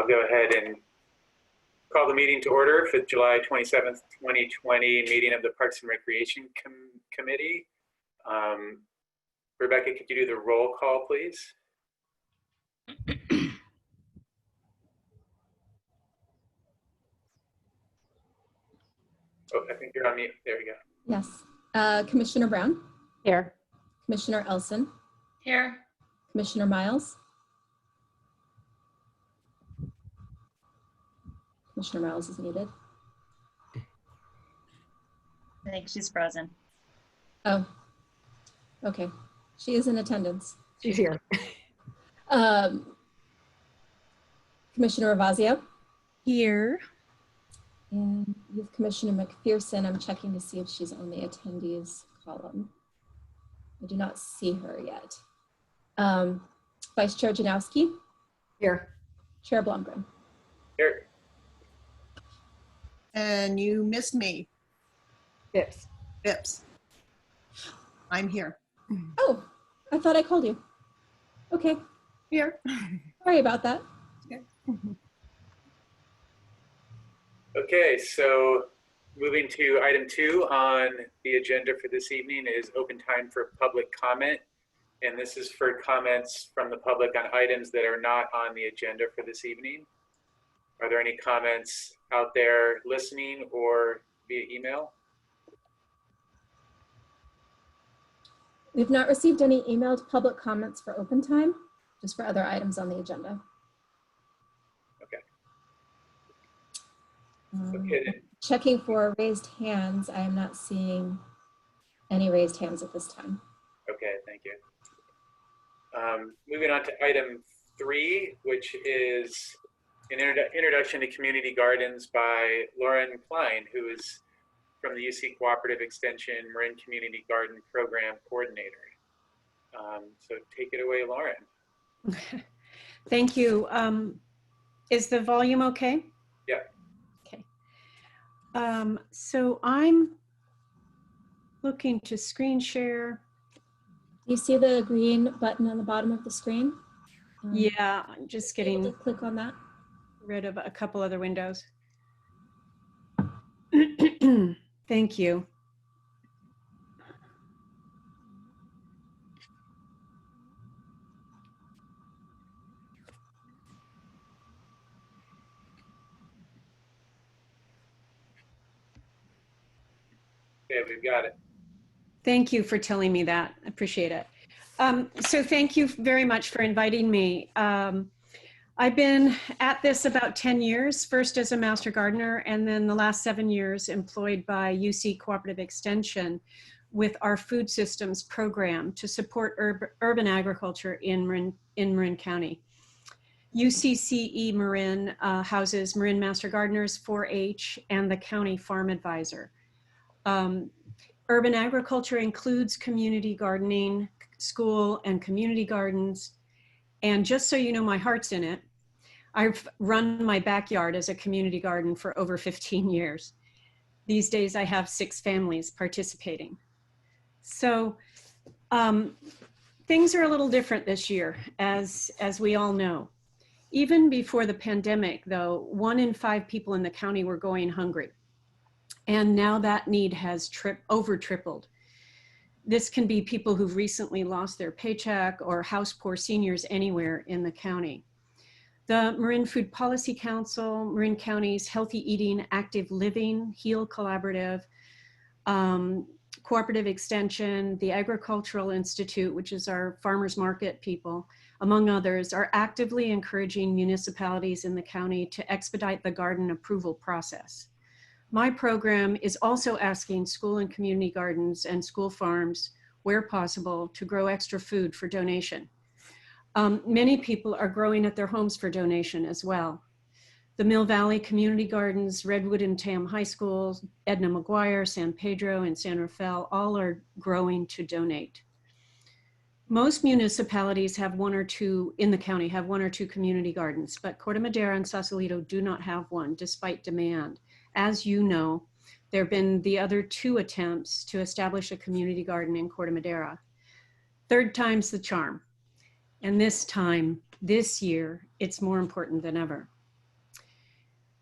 I'll go ahead and call the meeting to order for July 27th, 2020 meeting of the Parks and Recreation Committee. Rebecca, could you do the roll call, please? Oh, I think you're on mute. There we go. Yes. Commissioner Brown? Here. Commissioner Elson? Here. Commissioner Miles? Commissioner Miles is muted. I think she's frozen. Oh, okay. She is in attendance. She's here. Commissioner Ravazio? Here. And you have Commissioner McPherson. I'm checking to see if she's on the attendees column. I do not see her yet. Vice Chair Janowski? Here. Chair Blomgren? Here. And you missed me. Yes. Phipps. I'm here. Oh, I thought I called you. Okay. Here. Sorry about that. Okay, so moving to item 2 on the agenda for this evening is open time for public comment. And this is for comments from the public on items that are not on the agenda for this evening. Are there any comments out there listening or via email? We've not received any emailed public comments for open time, just for other items on the agenda. Okay. Checking for raised hands. I am not seeing any raised hands at this time. Okay, thank you. Moving on to item 3, which is an introduction to community gardens by Lauren Klein, who is from the UC Cooperative Extension Marin Community Garden Program Coordinator. So take it away, Lauren. Thank you. Is the volume okay? Yeah. Okay. So I'm looking to screen share. Do you see the green button on the bottom of the screen? Yeah, I'm just getting click on that. rid of a couple other windows. Thank you. Okay, we've got it. Thank you for telling me that. I appreciate it. So thank you very much for inviting me. I've been at this about 10 years, first as a master gardener, and then the last 7 years employed by UC Cooperative Extension with our food systems program to support urban agriculture in Marin County. UCCE Marin houses Marin Master Gardeners, 4-H, and the County Farm Advisor. Urban agriculture includes community gardening, school and community gardens. And just so you know, my heart's in it. I've run my backyard as a community garden for over 15 years. These days I have 6 families participating. So things are a little different this year, as we all know. Even before the pandemic though, 1 in 5 people in the county were going hungry. And now that need has over tripled. This can be people who've recently lost their paycheck or house poor seniors anywhere in the county. The Marin Food Policy Council, Marin County's Healthy Eating, Active Living, HEAL Collaborative, Cooperative Extension, the Agricultural Institute, which is our farmers market people, among others, are actively encouraging municipalities in the county to expedite the garden approval process. My program is also asking school and community gardens and school farms, where possible, to grow extra food for donation. Many people are growing at their homes for donation as well. The Mill Valley Community Gardens, Redwood and Tam High Schools, Edna McGuire, San Pedro, and San Rafael all are growing to donate. Most municipalities have 1 or 2, in the county, have 1 or 2 community gardens, but Corte Madera and Sausalito do not have one, despite demand. As you know, there have been the other 2 attempts to establish a community garden in Corte Madera. 3rd time's the charm. And this time, this year, it's more important than ever.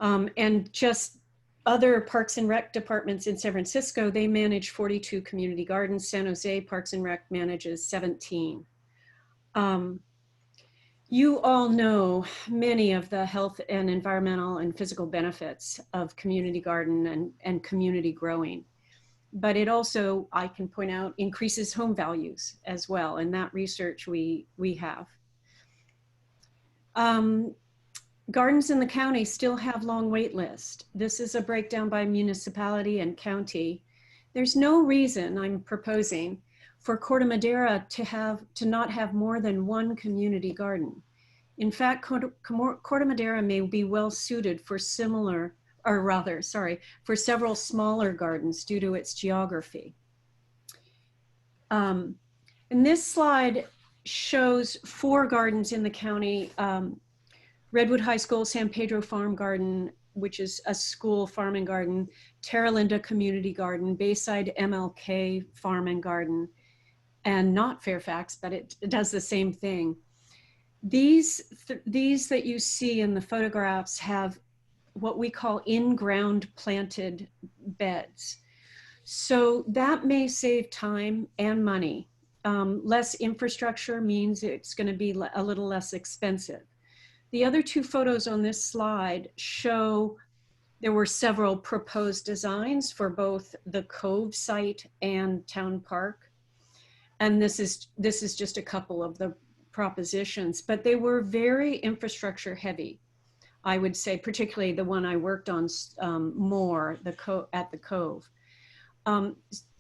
And just other Parks and Rec departments in San Francisco, they manage 42 community gardens. San Jose Parks and Rec manages 17. You all know many of the health and environmental and physical benefits of community garden and community growing. But it also, I can point out, increases home values as well. And that research we have. Gardens in the county still have long wait lists. This is a breakdown by municipality and county. There's no reason, I'm proposing, for Corte Madera to not have more than one community garden. In fact, Corte Madera may be well suited for for several smaller gardens due to its geography. And this slide shows 4 gardens in the county. Redwood High School, San Pedro Farm Garden, which is a school farm and garden, Terra Linda Community Garden, Bayside MLK Farm and Garden, and not Fairfax, but it does the same thing. These that you see in the photographs have what we in-ground planted beds. So that may save time and money. Less infrastructure means it's going to be a little less expensive. The other 2 photos on this slide show there were several proposed designs for both the Cove site and Town Park. And this is just a couple of the propositions, but they were very infrastructure heavy. I would say, particularly the one I worked on more, at the Cove,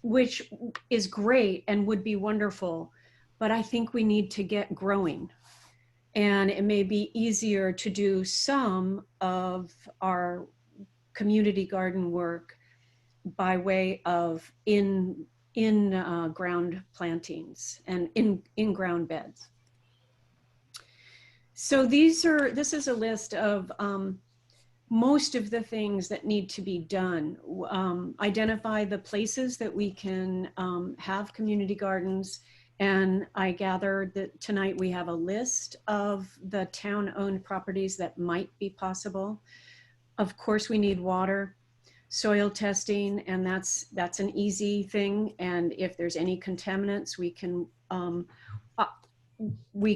which is great and would be wonderful, but I think we need to get growing. And it may be easier to do some of our community garden work by way of ground plantings and in-ground beds. So this is a list of most of the things that need to be done. Identify the places that we can have community gardens. And I gather that tonight we have a list of the town-owned properties that might be possible. Of course, we need water, soil testing, and that's an easy thing. And if there's any contaminants, we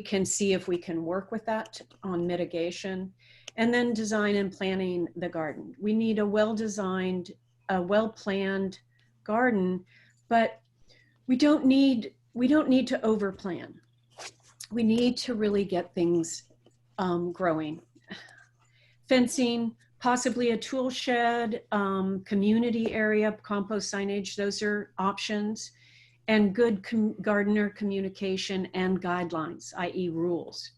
can see if we can work with that on mitigation. And then design and planning the garden. We need a well-designed, a well-planned garden, but we don't need to overplan. We need to really get things growing. Fencing, possibly a tool shed, community area, compost signage, those are options. And good gardener communication and guidelines, i.e. rules.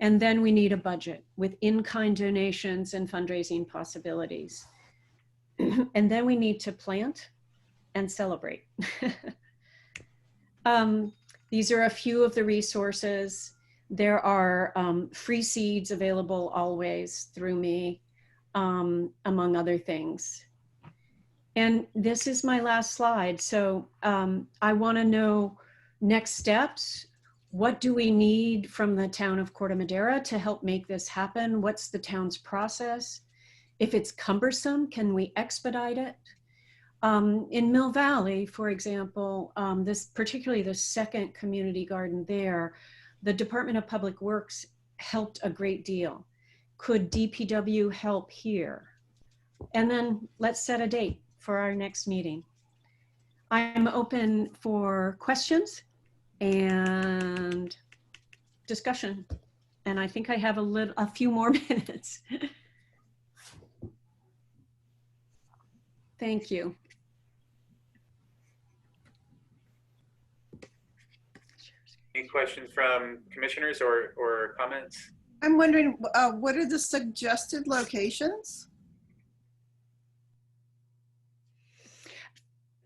And then we need a budget with in-kind donations and fundraising possibilities. And then we need to plant and celebrate. These are a few of the resources. There are free seeds available always through me, among other things. And this is my last slide. So I want to know next steps. What do we need from the town of Corte Madera to help make this happen? What's the town's process? If it's cumbersome, can we expedite it? In Mill Valley, for example, particularly the second community garden there, the Department of Public Works helped a great deal. Could DPW help here? And then let's set a date for our next meeting. I'm open for questions and discussion. And I think I have a few more minutes. Thank you. Any questions from commissioners or comments? I'm wondering, what are the suggested locations?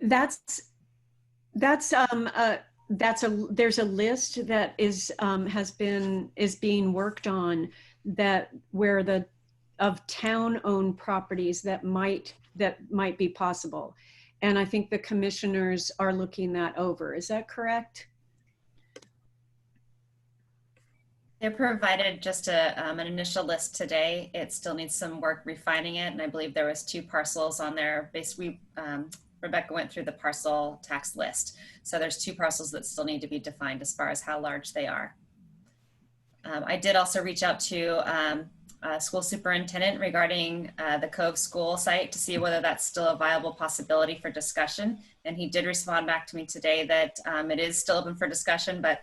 There's a list that is being worked on of town-owned properties that might be possible. And I think the commissioners are looking that over. Is that correct? They provided just an initial list today. It still needs some work refining it, and I believe there was 2 parcels on there. Basically, Rebecca went through the parcel tax list, so there's 2 parcels that still need to be defined as far as how large they are. I did also reach out to school superintendent regarding the Cove School site to see whether that's still a viable possibility for discussion, and he did respond back to me today that it is still open for discussion, but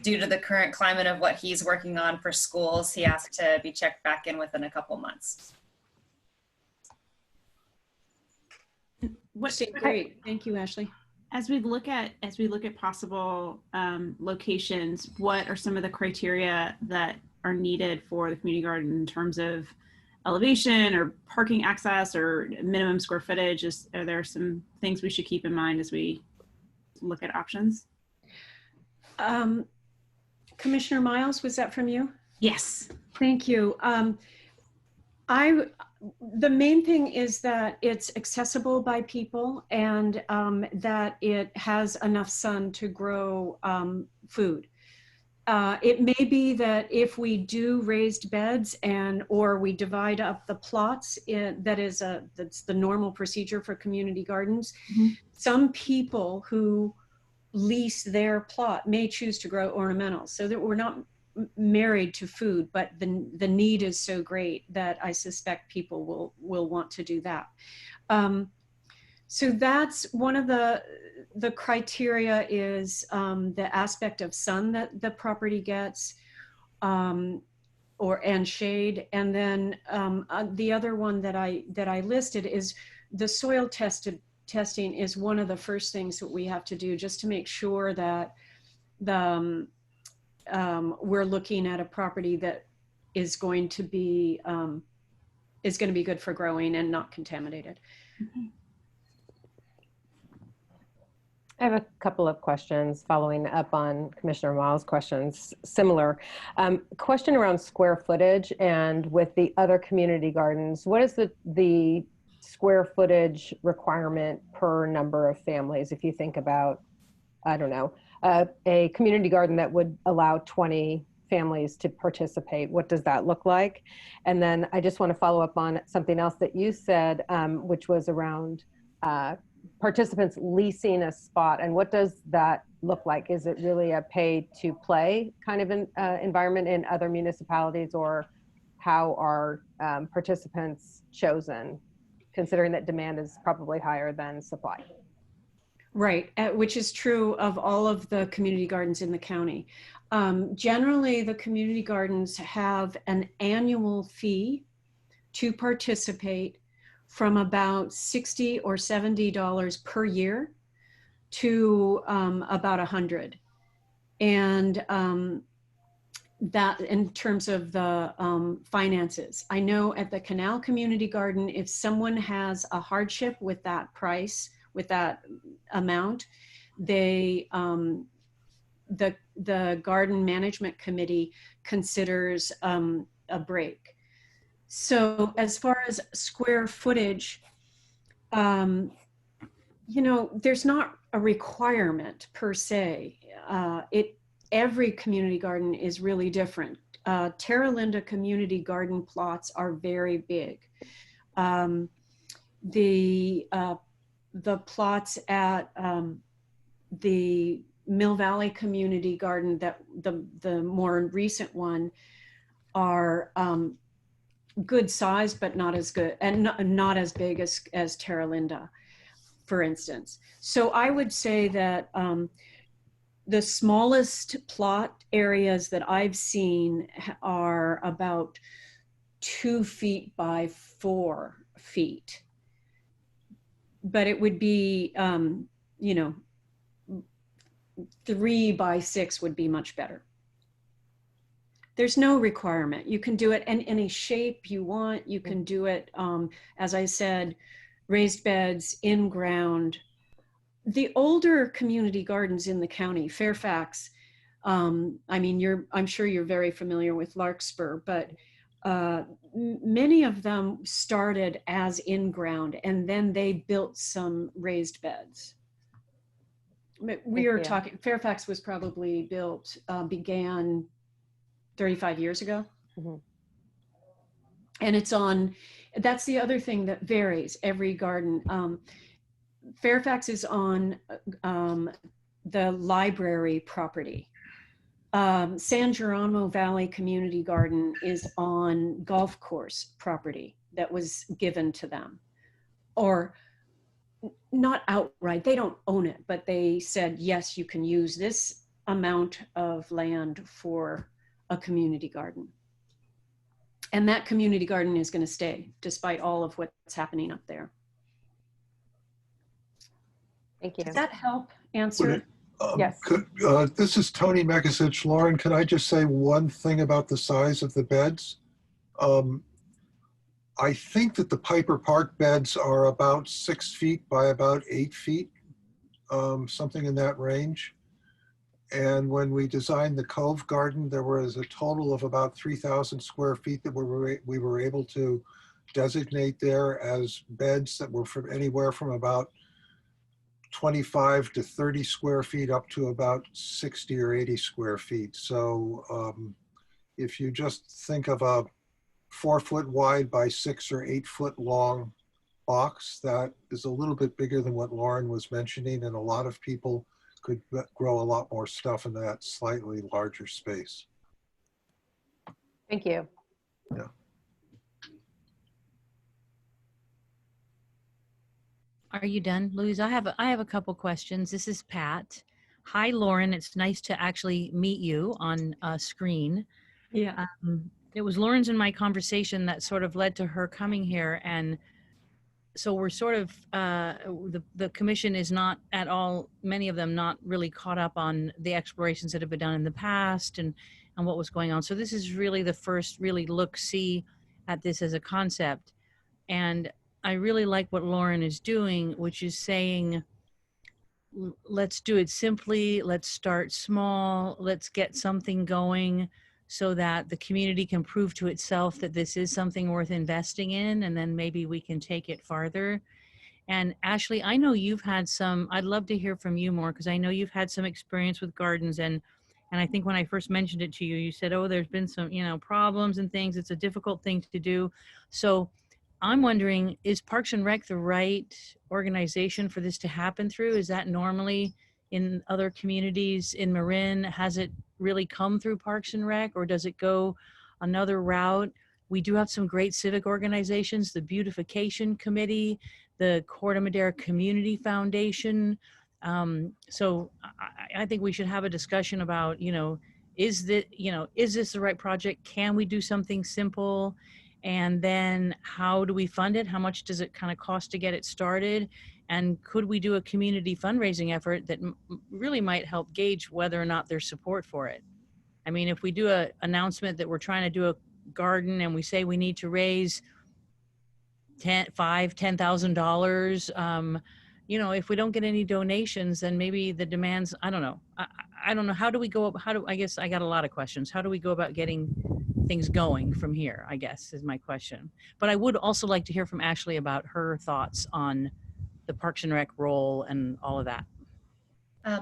due to the current climate of what he's working on for schools, he asked to be checked back in within a couple months. Great, thank you, Ashley. As we look at possible locations, what are some of the criteria that are needed for the community garden in terms of elevation or parking access or minimum square footage? Are there some things we should keep in mind as we look at options? Commissioner Miles, was that from you? Yes. Thank you. The main thing is that it's accessible by people and that it has enough sun to grow food. It may be that if we do raised beds or we divide up the plots, that's the normal procedure for community gardens. Mm-hmm. Some people who lease their plot may choose to grow ornamentals, so that we're not married to food, but the need is so great that I suspect people will want to do that. So that's one of the criteria is the aspect of sun that the property gets, and shade. And then the other one that I listed is the soil testing is one of the first things that we have to do just to make sure that we're looking at a property that is going to be good for growing and not contaminated. Mm-hmm. I have a couple of questions following up on Commissioner Miles' questions. Similar question around square footage and with the other community gardens. What is the square footage requirement per number of families? If you think about, I don't know, a community garden that would allow 20 families to participate, what does that look like? And then I just want to follow up on something else that you said, which was around participants leasing a spot. And what does that look like? Is it really a pay to play kind of environment in other municipalities, or how are participants chosen, considering that demand is probably higher than supply? Right, which is true of all of the community gardens in the county. Generally, the community gardens have an annual fee to participate from about $60 or $70 per year to about $100. And that in terms of the finances. I know at the Canal Community Garden, if someone has a hardship with that price, with that amount, the garden management committee considers a break. So as far as square footage, there's not a requirement per se. Every community garden is really different. Terra Linda community garden plots are very big. The plots at the Mill Valley Community Garden, that the more recent one, are good size, but not as good and not as big as Terra Linda, for instance. So I would say that the smallest plot areas that I've seen are about 2 feet by 4 feet. But it would be, 3 by 6 would be much better. There's no requirement. You can do it in any shape you want. You can do it, as I said, raised beds, in ground. The older community gardens in the county, Fairfax, I'm sure you're very familiar with Larkspur, but many of them started as in ground and then they built some raised beds. We are talking, Fairfax was probably began 35 years ago. Mhm. And it's on, that's the other thing that varies every garden. Fairfax is on the library property. San Geronimo Valley Community Garden is on golf course property that was given to them. Or not outright, they don't own it, but they said, yes, you can use this amount of land for a community garden. And that community garden is going to stay despite all of what's happening up there. Thank you. Does that help answer? Yes. This is Tony Mekasich. Lauren, can I just say one thing about the size of the beds? I think that the Piper Park beds are about 6 feet by about 8 feet, something in that range. And when we designed the Cove Garden, there was a total of about 3,000 square feet that we were able to designate there as beds that were from anywhere from about 25 to 30 square feet up to about 60 or 80 square feet. So if you just think of a 4 foot wide by 6 or 8 foot long box, that is a little bit bigger than what Lauren was mentioning, and a lot of people could grow a lot more stuff in that slightly larger space. Thank you. Yeah. Are you done, Louise? I have a couple questions. This is Pat. Hi, Lauren. It's nice to actually meet you on a screen. Yeah. It was Lauren's and my conversation that sort of led to her coming here, and so we're sort of the commission is not at all, many of them not really caught up on the explorations that have been done in the past and what was going on. So this is really the first really see at this as a concept, and I really like what Lauren is doing, which is saying, let's do it simply, let's start small, let's get something going so that the community can prove to itself that this is something worth investing in, and then maybe we can take it farther. And Ashley, I know you've had some, I'd love to hear from you more, because I know you've had some experience with gardens, and I think when I first mentioned it to you, you said, oh, there's been some, problems and things. It's a difficult thing to do. So I'm wondering, is Parks and Rec the right organization for this to happen through? Is that normally in other communities in Marin? Has it really come through Parks and Rec, or does it go another route? We do have some great civic organizations, the Beautification Committee, the Corte Madera Community Foundation. So I think we should have a discussion about, is this the right project? Can we do something simple? And then how do we fund it? How much does it kind of cost to get it started? And could we do a community fundraising effort that really might help gauge whether or not there's support for it? I mean, if we do an announcement that we're trying to do a garden and we say we need to raise $10,000, if we don't get any donations, then maybe the demands, I don't know. I don't know. How do we go up? I guess I got a lot of questions. How do we go about getting things going from here, I guess, is my question. But I would also like to hear from Ashley about her thoughts on the Parks and Rec role and all of that.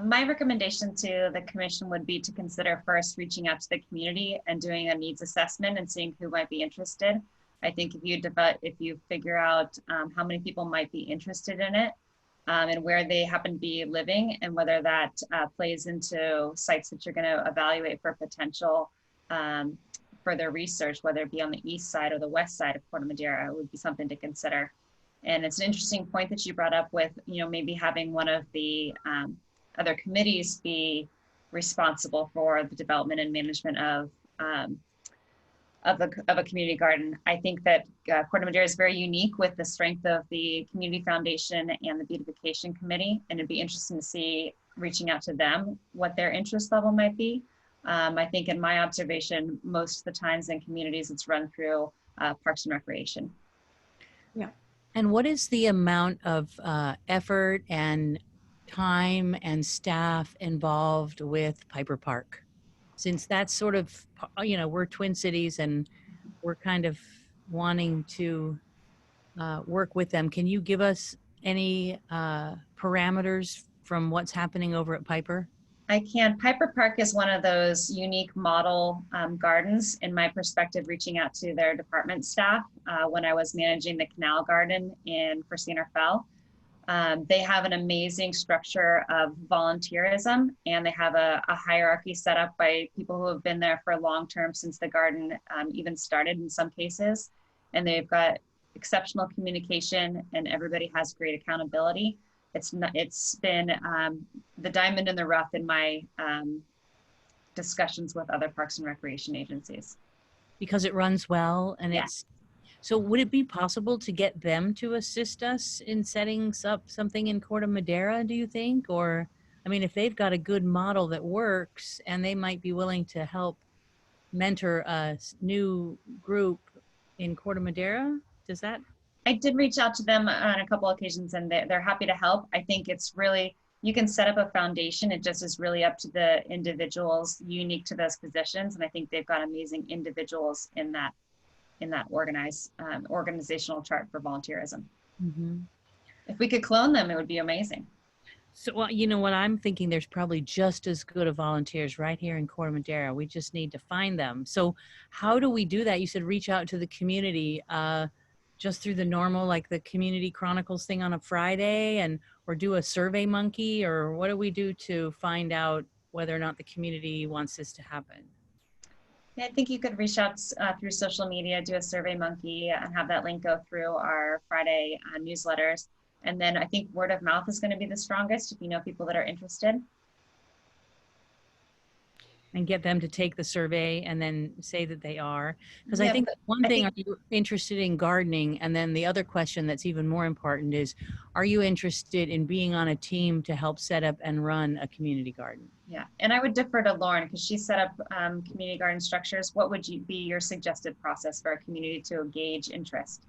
My recommendation to the commission would be to consider first reaching out to the community and doing a needs assessment and seeing who might be interested. I think if you figure out how many people might be interested in it and where they happen to be living, and whether that plays into sites that you're going to evaluate for potential further research, whether it be on the east side or the west side of Corte Madera, would be something to consider. And it's an interesting point that you brought up with, maybe having one of the other committees be responsible for the development and management of a community garden. I think that Corte Madera is very unique with the strength of the Community Foundation and the Beautification Committee, and it'd be interesting to see, reaching out to them, what their interest level might be. I think in my observation, most of the times in communities, it's run through Parks and Recreation. Yeah. And what is the amount of effort and time and staff involved with Piper Park? Since that's sort of, we're Twin Cities and we're kind of wanting to work with them. Can you give us any parameters from what's happening over at Piper? I can. Piper Park is one of those unique model gardens, in my perspective, reaching out to their department staff when I was managing the canal garden for Cedar Fell. They have an amazing structure of volunteerism, and they have a hierarchy set up by people who have been there for long term since the garden even started in some cases. And they've got exceptional communication, and everybody has great accountability. It's been the diamond in the rough in my discussions with other parks and recreation agencies. Because it runs well and Yeah. it's, so would it be possible to get them to assist us in setting up something in Corte Madera, do you think? Or, I mean, if they've got a good model that works and they might be willing to help mentor a new group in Corte Madera, does that? I did reach out to them on a couple occasions, and they're happy to help. I think it's really, you can set up a foundation. It just is really up to the individuals unique to those positions. And I think they've got amazing individuals in that organizational chart for volunteerism. Mm-hmm. If we could clone them, it would be amazing. So, well, you know what I'm thinking, there's probably just as good of volunteers right here in Corte Madera. We just need to find them. So how do we do that? You said reach out to the community just through the normal, like the Community Chronicles thing on a Friday, or do a Survey Monkey, or what do we do to find out whether or not the community wants this to happen? Yeah, I think you could reach out through social media, do a Survey Monkey, and have that link go through our Friday newsletters. And then I think word of mouth is going to be the strongest if you know people that are interested. And get them to take the survey and then say that they are. Because Yeah, I think one thing, think, are you interested in gardening? And then the other question that's even more important is, are you interested in being on a team to help set up and run a community garden? Yeah, and I would defer to Lauren because she set up community garden structures. What would be your suggested process for a community to gauge interest?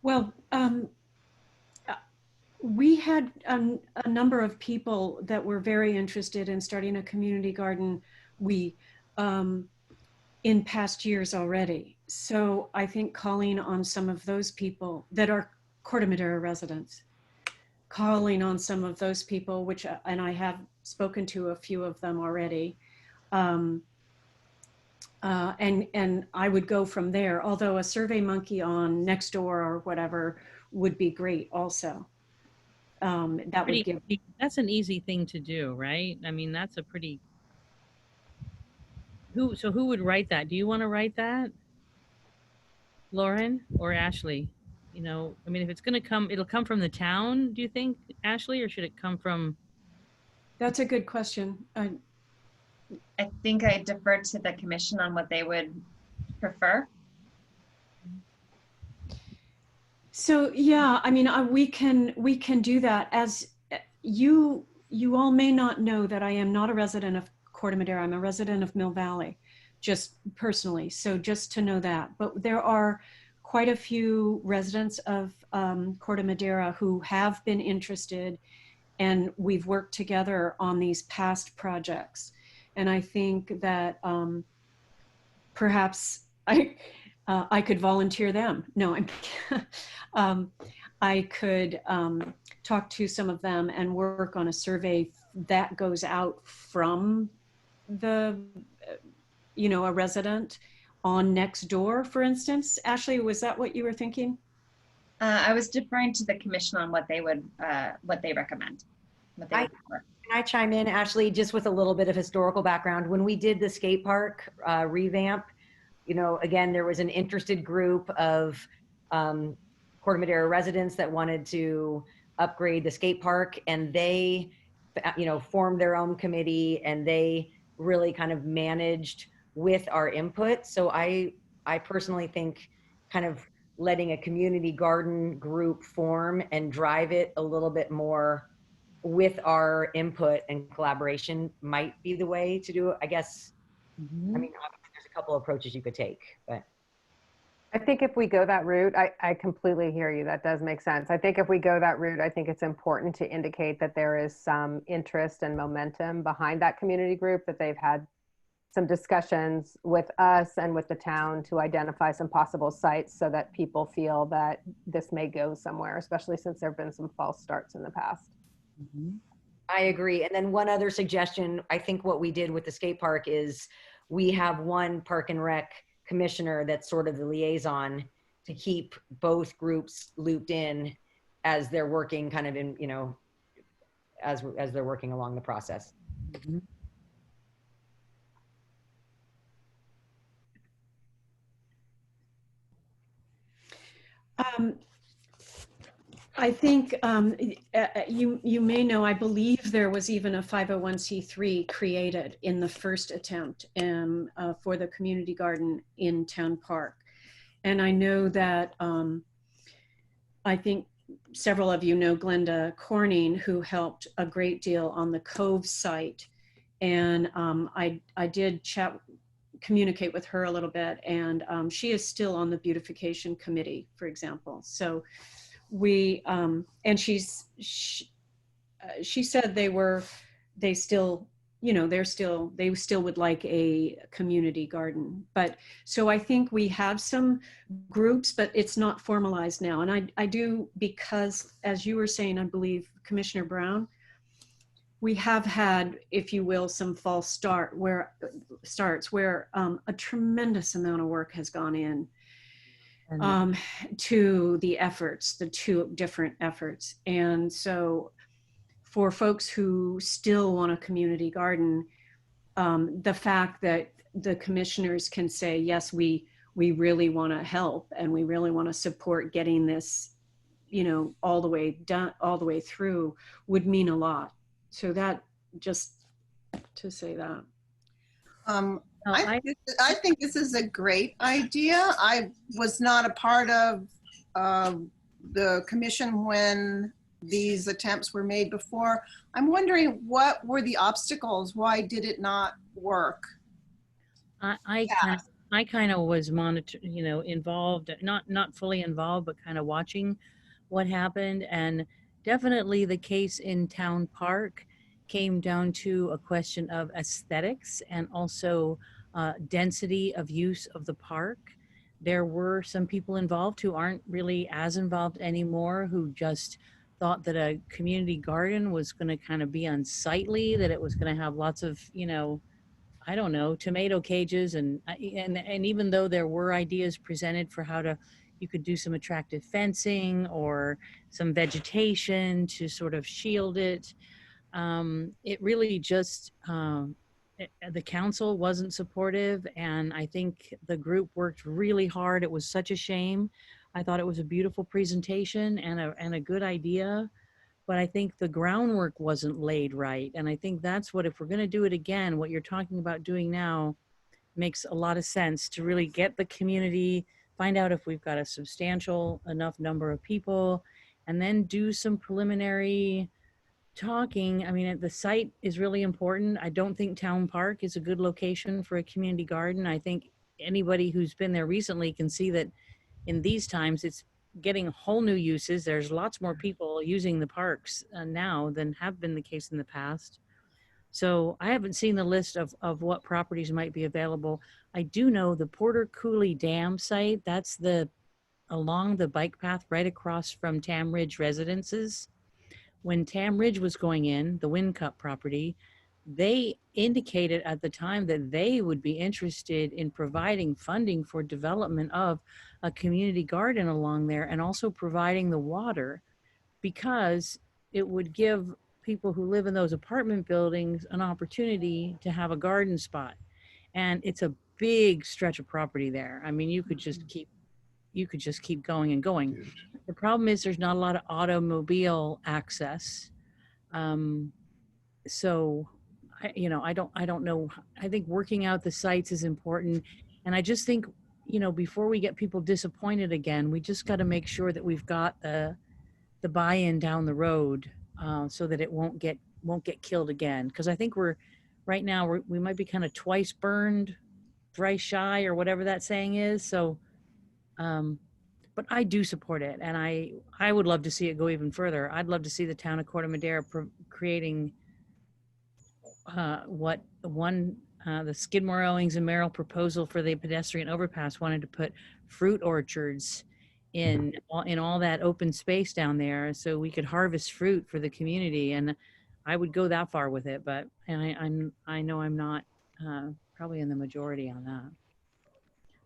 Well, we had a number of people that were very interested in starting a community garden in past years already. So I think calling on some of those people that are Corte Madera residents, calling on some of those people, and I have spoken to a few of them already, and I would go from there. Although a Survey Monkey on Nextdoor or whatever would be great also. That would give. That's an easy thing to do, right? I mean, that's a pretty. So who would write that? Do you want to write that, Lauren or Ashley? You know, I mean, if it's going to come, it'll come from the town. Do you think, Ashley, or should it come from? That's a good question. I think I defer to the commission on what they would prefer. So yeah, I mean, we can do that. As you all may not know that I am not a resident of Corte Madera. I'm a resident of Mill Valley, just personally. So just to know that. But there are quite a few residents of Corte Madera who have been interested, and we've worked together on these past projects. And I think that perhaps I could volunteer them. No, I could talk to some of them and work on a survey that goes out from a resident on Nextdoor, for instance. Ashley, was that what you were thinking? I was deferring to the commission on what they recommend. Can I chime in, Ashley, just with a little bit of historical background? When we did the skate park revamp, again, there was an interested group of Corte Madera residents that wanted to upgrade the skate park, and they, formed their own committee, and they really kind of managed with our input. So I personally think kind of letting a community garden group form and drive it a little bit more with our input and collaboration might be the way to do it, I guess. Mm-hmm. I mean, obviously there's a couple of approaches you could take, but. I think if we go that route, I completely hear you. That does make sense. I think if we go that route, I think it's important to indicate that there is some interest and momentum behind that community group, that they've had some discussions with us and with the town to identify some possible sites so that people feel that this may go somewhere, especially since there have been some false starts in the past. Mm-hmm. I agree. And then one other suggestion, I think what we did with the skate park is we have one park and rec commissioner that's sort of the liaison to keep both groups looped in as they're working kind of in, you know, as they're working along the process. Mhm. I think you may know, I believe there was even a 501c3 created in the first attempt for the community garden in Town Park. And I know that I think several of you know Glenda Corning, who helped a great deal on the Cove site. And I did communicate with her a little bit, and she is still on the beautification committee, for example. So we and she said they still, you know, they still would like a community garden. But so I think we have some groups, but it's not formalized now. And I do, because as you were saying, I believe Commissioner Brown, we have had, if you will, some false starts where a tremendous amount of work has gone in to the efforts, the two different efforts. And so for folks who still want a community garden, the fact that the commissioners can say, yes, we really want to help and we really want to support getting this, you know, all the way through would mean a lot. So that, just to say that. I think this is a great idea. I was not a part of the commission when these attempts were made before. I'm wondering, what were the obstacles? Why did it not work? I kind of was involved, not fully involved, but kind of watching what happened. And definitely the case in Town Park came down to a question of aesthetics and also density of use of the park. There were some people involved who aren't really as involved anymore, who just thought that a community garden was going to kind of be unsightly, that it was going to have lots of, I don't know, tomato cages. And even though there were ideas presented for you could do some attractive fencing or some vegetation to sort of shield it, it really just, the council wasn't supportive. And I think the group worked really hard. It was such a shame. I thought it was a beautiful presentation and a good idea, but I think the groundwork wasn't laid right. And I think that's what, if we're going to do it again, what you're talking about doing now makes a lot of sense, to really get the community, find out if we've got a substantial enough number of people, and then do some preliminary talking. I mean, the site is really important. I don't think Town Park is a good location for a community garden. I think anybody who's been there recently can see that in these times it's getting whole new uses. There's lots more people using the parks now than have been the case in the past. So I haven't seen the list of what properties might be available. I do know the Porter Cooley Dam site, that's along the bike path right across from Tam Ridge Residences. When Tam Ridge was going in, the Wind Cup property, they indicated at the time that they would be interested in providing funding for development of a community garden along there, and also providing the water, because it would give people who live in those apartment buildings an opportunity to have a garden spot. And it's a big stretch of property there. I mean, you could just keep going and going. Huge. The problem is there's not a lot of automobile access. So I don't know. I think working out the sites is important. And I just think, before we get people disappointed again, we just got to make sure that we've got the buy-in down the road, so that it won't get killed again. Because I think right now we might be kind of twice burned, thrice shy, or whatever that saying is. So, but I do support it, and I would love to see it go even further. I'd love to see the town of Corte Madera creating the Skidmore, Owings, and Merrill proposal for the pedestrian overpass wanted to put fruit orchards in all that open space down there, so we could harvest fruit for the community. And I would go that far with it, but I know I'm not probably in the majority on that.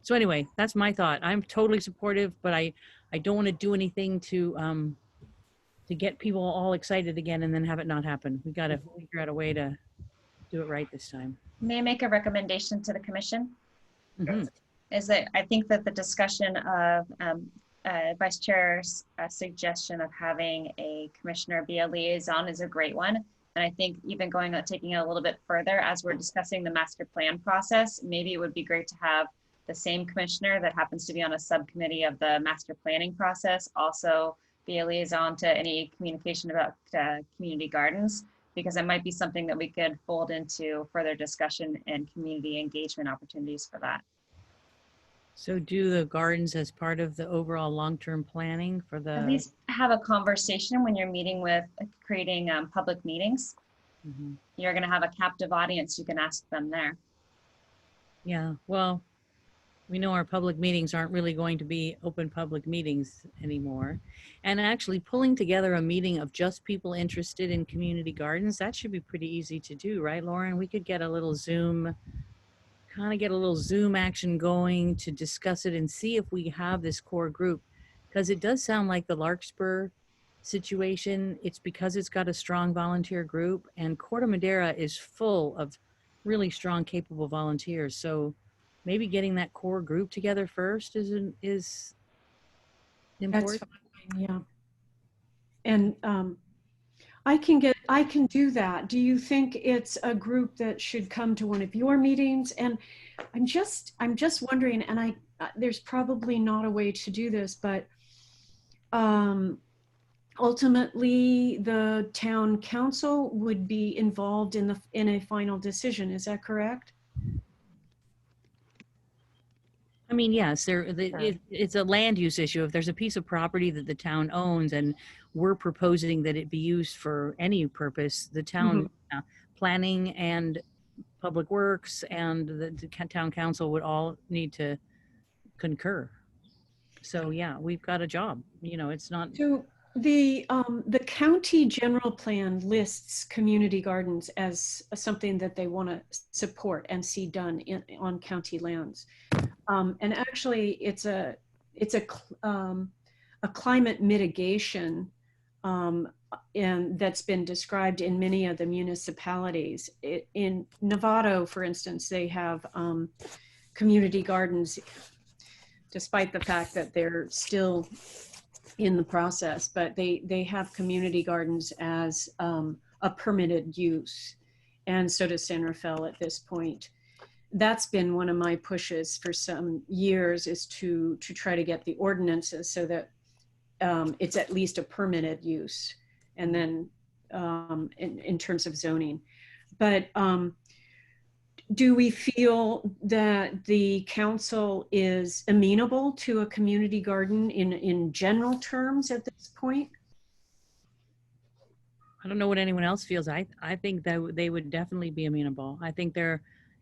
So anyway, that's my thought. I'm totally supportive, but I don't want to do anything to get people all excited again and then have it not happen. We got to figure out a way to do it right this time. May I make a recommendation to the commission? Mm-hmm. Is that I think that the discussion of Vice Chair's suggestion of having a commissioner be a liaison is a great one. And I think even taking it a little bit further as we're discussing the master plan process, maybe it would be great to have the same commissioner that happens to be on a subcommittee of the master planning process also be a liaison to any communication about community gardens, because it might be something that we could fold into further discussion and community engagement opportunities for that. So do the gardens as part of the overall long-term planning for the... At least have a conversation when you're meeting with creating public meetings. Mhm. You're going to have a captive audience. You can ask them there. Yeah, well, we know our public meetings aren't really going to be open public meetings anymore. And actually pulling together a meeting of just people interested in community gardens, that should be pretty easy to do, right, Lauren? We could get a little Zoom action going to discuss it and see if we have this core group. Because it does sound like the Larkspur situation, it's because it's got a strong volunteer group, and Corte Madera is full of really strong, capable volunteers. So maybe getting that core group together first is important. That's fine, yeah. And I can do that. Do you think it's a group that should come to one of your meetings? And I'm just wondering, and there's probably not a way to do this, but ultimately the town council would be involved in a final decision. Is that correct? I mean, yes, it's a land use issue. If there's a piece of property that the town owns and we're proposing that it be used for any purpose, the town planning and public works and the town council would all need to concur. So yeah, we've got a job. You know, it's not. So the county general plan lists community gardens as something that they want to support and see done on county lands. And actually, it's a climate mitigation, and that's been described in many of the municipalities. In Novato, for instance, they have community gardens, despite the fact that they're still in the process, but they have community gardens as a permitted use, and so does San Rafael at this point. That's been one of my pushes for some years, is to try to get the ordinances so that it's at least a permitted use, and then in terms of zoning. But do we feel that the council is amenable to a community garden in general terms at this point? I don't know what anyone else feels. I think that they would definitely be amenable. I think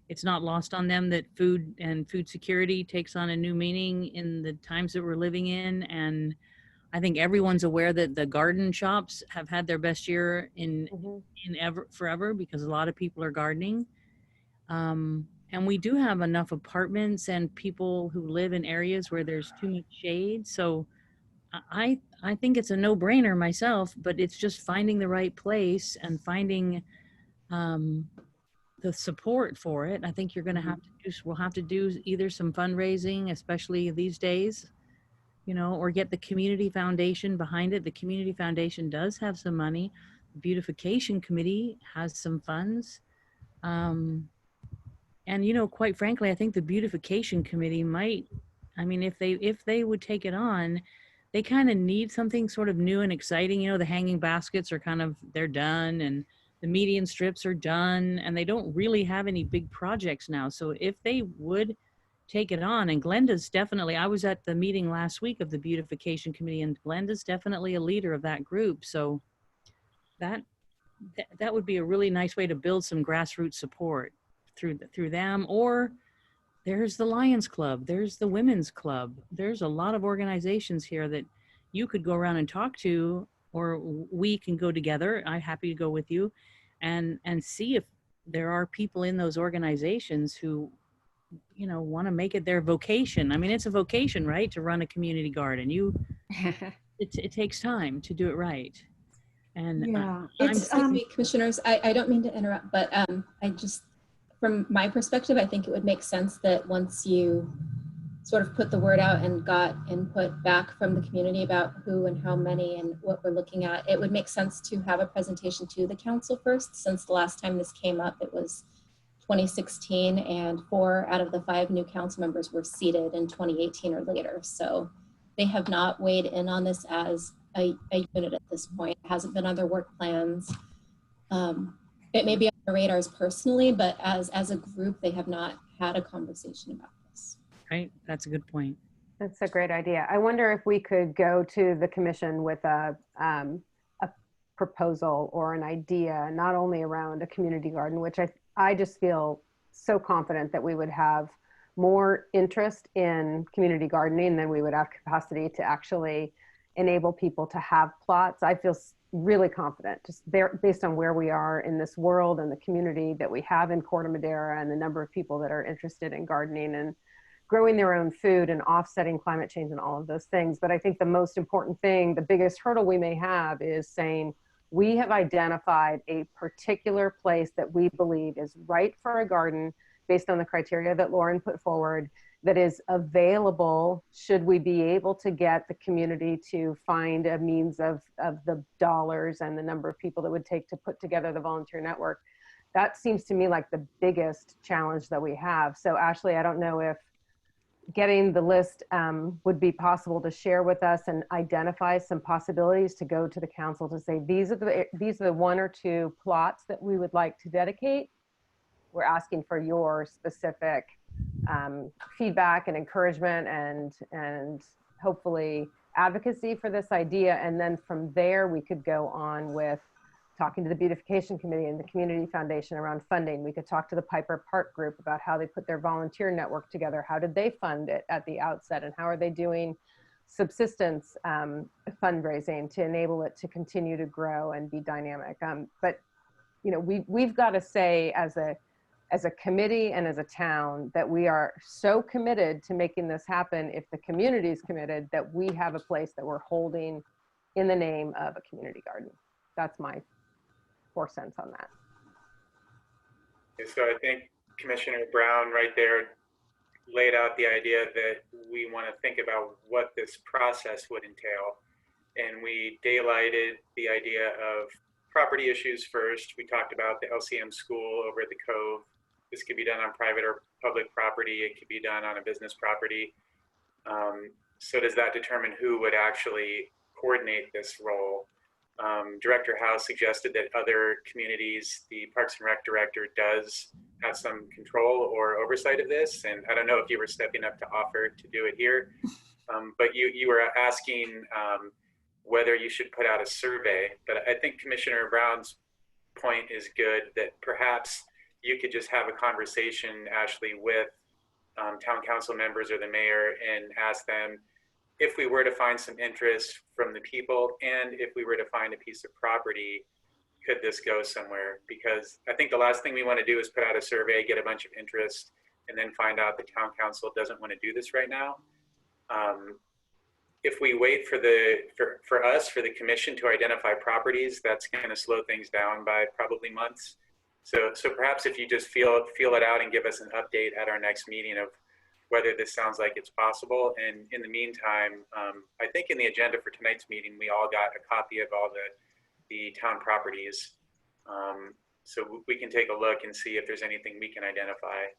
it's not lost on them that food and food security takes on a new meaning in the times that we're living in. And I think everyone's aware that the garden shops have had their best year in forever, because a lot of people are gardening. And we do have enough apartments and people who live in areas where there's too much shade. So I think it's a no-brainer myself, but it's just finding the right place and finding the support for it. I think you're going to we'll have to do either some fundraising, especially these days, you know, or get the community foundation behind it. The community foundation does have some money. The beautification committee has some funds. And, you know, quite frankly, I think the beautification committee might, I mean, if they would take it on, they kind of need something sort of new and exciting. You know, the hanging baskets are they're done, and the median strips are done, and they don't really have any big projects now. So if they would take it on, and Glenda's definitely, I was at the meeting last week of the beautification committee, and Glenda's definitely a leader of that group. So that would be a really nice way to build some grassroots support through them. Or there's the Lions Club, there's the Women's Club. There's a lot of organizations here that you could go around and talk to, or we can go together. I'm happy to go with you and see if there are people in those organizations who, you know, want to make it their vocation. I mean, it's a vocation, right? To run a community garden. It takes time to do it right. And Yeah, Excuse me, commissioners, I don't mean to interrupt, but I just, from my perspective, I think it would make sense that once you sort of put the word out and got input back from the community about who and how many and what we're looking at, it would make sense to have a presentation to the council first, since the last time this came up, it was 2016, and 4 out of the 5 new council members were seated in 2018 or later. So they have not weighed in on this as a unit at this point. It hasn't been on their work plans. It may be on their radars personally, but as a group, they have not had a conversation about this. right, that's a good point. That's a great idea. I wonder if we could go to the commission with a proposal or an idea, not only around a community garden, which I just feel so confident that we would have more interest in community gardening than we would have capacity to actually enable people to have plots. I feel really confident just based on where we are in this world and the community that we have in Corte Madera and the number of people that are interested in gardening and growing their own food and offsetting climate change and all of those things. But I think the most important thing, the biggest hurdle we may have, is saying we have identified a particular place that we believe is right for a garden based on the criteria that Lauren put forward, that is available should we be able to get the community to find a means of the dollars and the number of people that would take to put together the volunteer network. That seems to me like the biggest challenge that we have. So Ashley, I don't know if getting the list would be possible to share with us and identify some possibilities to go to the council to say, these are the 1 or 2 plots that we would like to dedicate. We're asking for your specific feedback and encouragement and hopefully advocacy for this idea. And then from there, we could go on with talking to the beautification committee and the community foundation around funding. We could talk to the Piper Park group about how they put their volunteer network together. How did they fund it at the outset? And how are they doing subsistence fundraising to enable it to continue to grow and be dynamic? But you know, we've got to say as a committee and as a town that we are so committed to making this happen. If the community is committed, that we have a place that we're holding in the name of a community garden. That's my 4 cents on that. So I think Commissioner Brown right there laid out the idea that we want to think about what this process would entail. And we daylighted the idea of property issues first. We talked about the LCM school over at the Cove. This could be done on private or public property. It could be done on a business property. So does that determine who would actually coordinate this role? Director Howe suggested that other communities, the Parks and Rec director does have some control or oversight of this. And I don't know if you were stepping up to offer to do it here, but you were asking whether you should put out a survey. But I think Commissioner Brown's point is good, that perhaps you could just have a conversation, Ashley, with town council members or the mayor and ask them, if we were to find some interest from the people and if we were to find a piece of property, could this go somewhere? Because I think the last thing we want to do is put out a survey, get a bunch of interest, and then find out the town council doesn't want to do this right now. If we wait for the commission to identify properties, that's going to slow things down by probably months. So perhaps if you just feel it out and give us an update at our next meeting of whether this sounds like it's possible. And in the meantime, I think in the agenda for tonight's meeting, we all got a copy of all the town properties. So we can take a look and see if there's anything we can identify.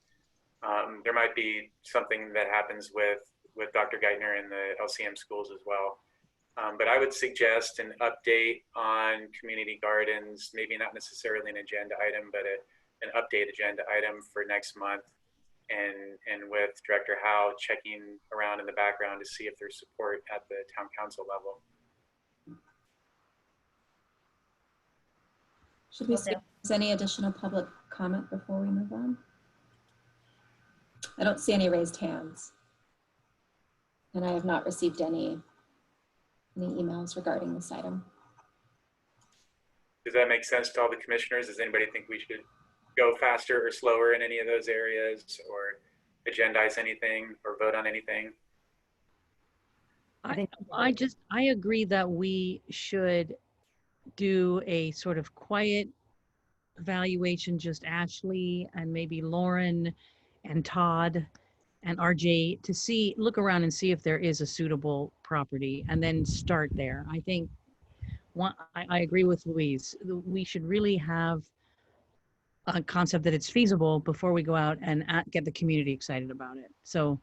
There might be something that happens with Dr. Geithner and the LCM schools as well. But I would suggest an update on community gardens, maybe not necessarily an agenda item, but an update agenda item for next month. And with Director Howe checking around in the background to see if there's support at the town council level. Should we see if there's any additional public comment before we move on? I don't see any raised hands. And I have not received any emails regarding this item. Does that make sense to all the commissioners? Does anybody think we should go faster or slower in any of those areas, or agendize anything or vote on anything? I agree that we should do a sort of quiet evaluation, just Ashley and maybe Lauren and Todd and RJ to look around and see if there is a suitable property and then start there. I think I agree with Louise. We should really have a concept that it's feasible before we go out and get the community excited about it. So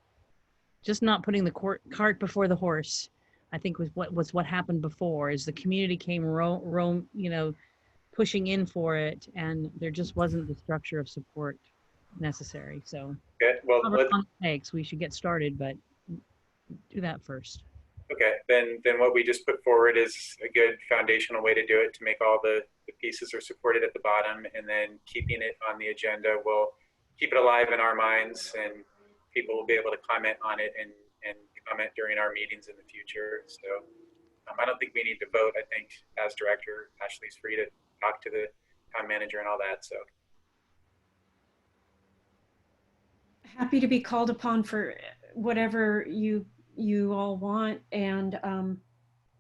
just not putting the cart before the horse, I think was what happened before, is the community came pushing in for it, and there just wasn't the structure of support necessary. So Okay, well, we should get started, but do that first. Okay, then what we just put forward is a good foundational way to do it, to make all the pieces are supported at the bottom, and then keeping it on the agenda will keep it alive in our minds, and people will be able to comment on it and comment during our meetings in the future. So I don't think we need to vote. I think as director, Ashley's free to talk to the town manager and all that. So Happy to be called upon for whatever you all want. And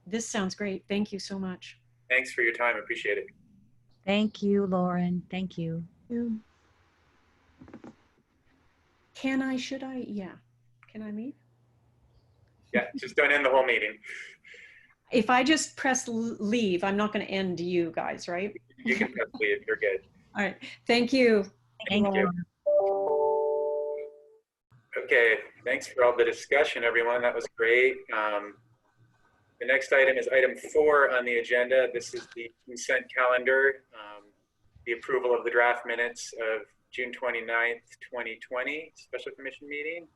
this sounds great. Thank you so much. thanks for your time. Appreciate it. Thank you, Lauren. Thank you. Should I? Yeah. Can I leave? Yeah, just don't end the whole meeting. If I just press leave, I'm not going to end you guys, right? You can press leave. You're good. All right. Thank you. Thank you. Okay, thanks for all the discussion, everyone. That was great. The next item is item 4 on the agenda. This is the consent calendar, the approval of the draft minutes of June 29th, 2020 special commission meeting.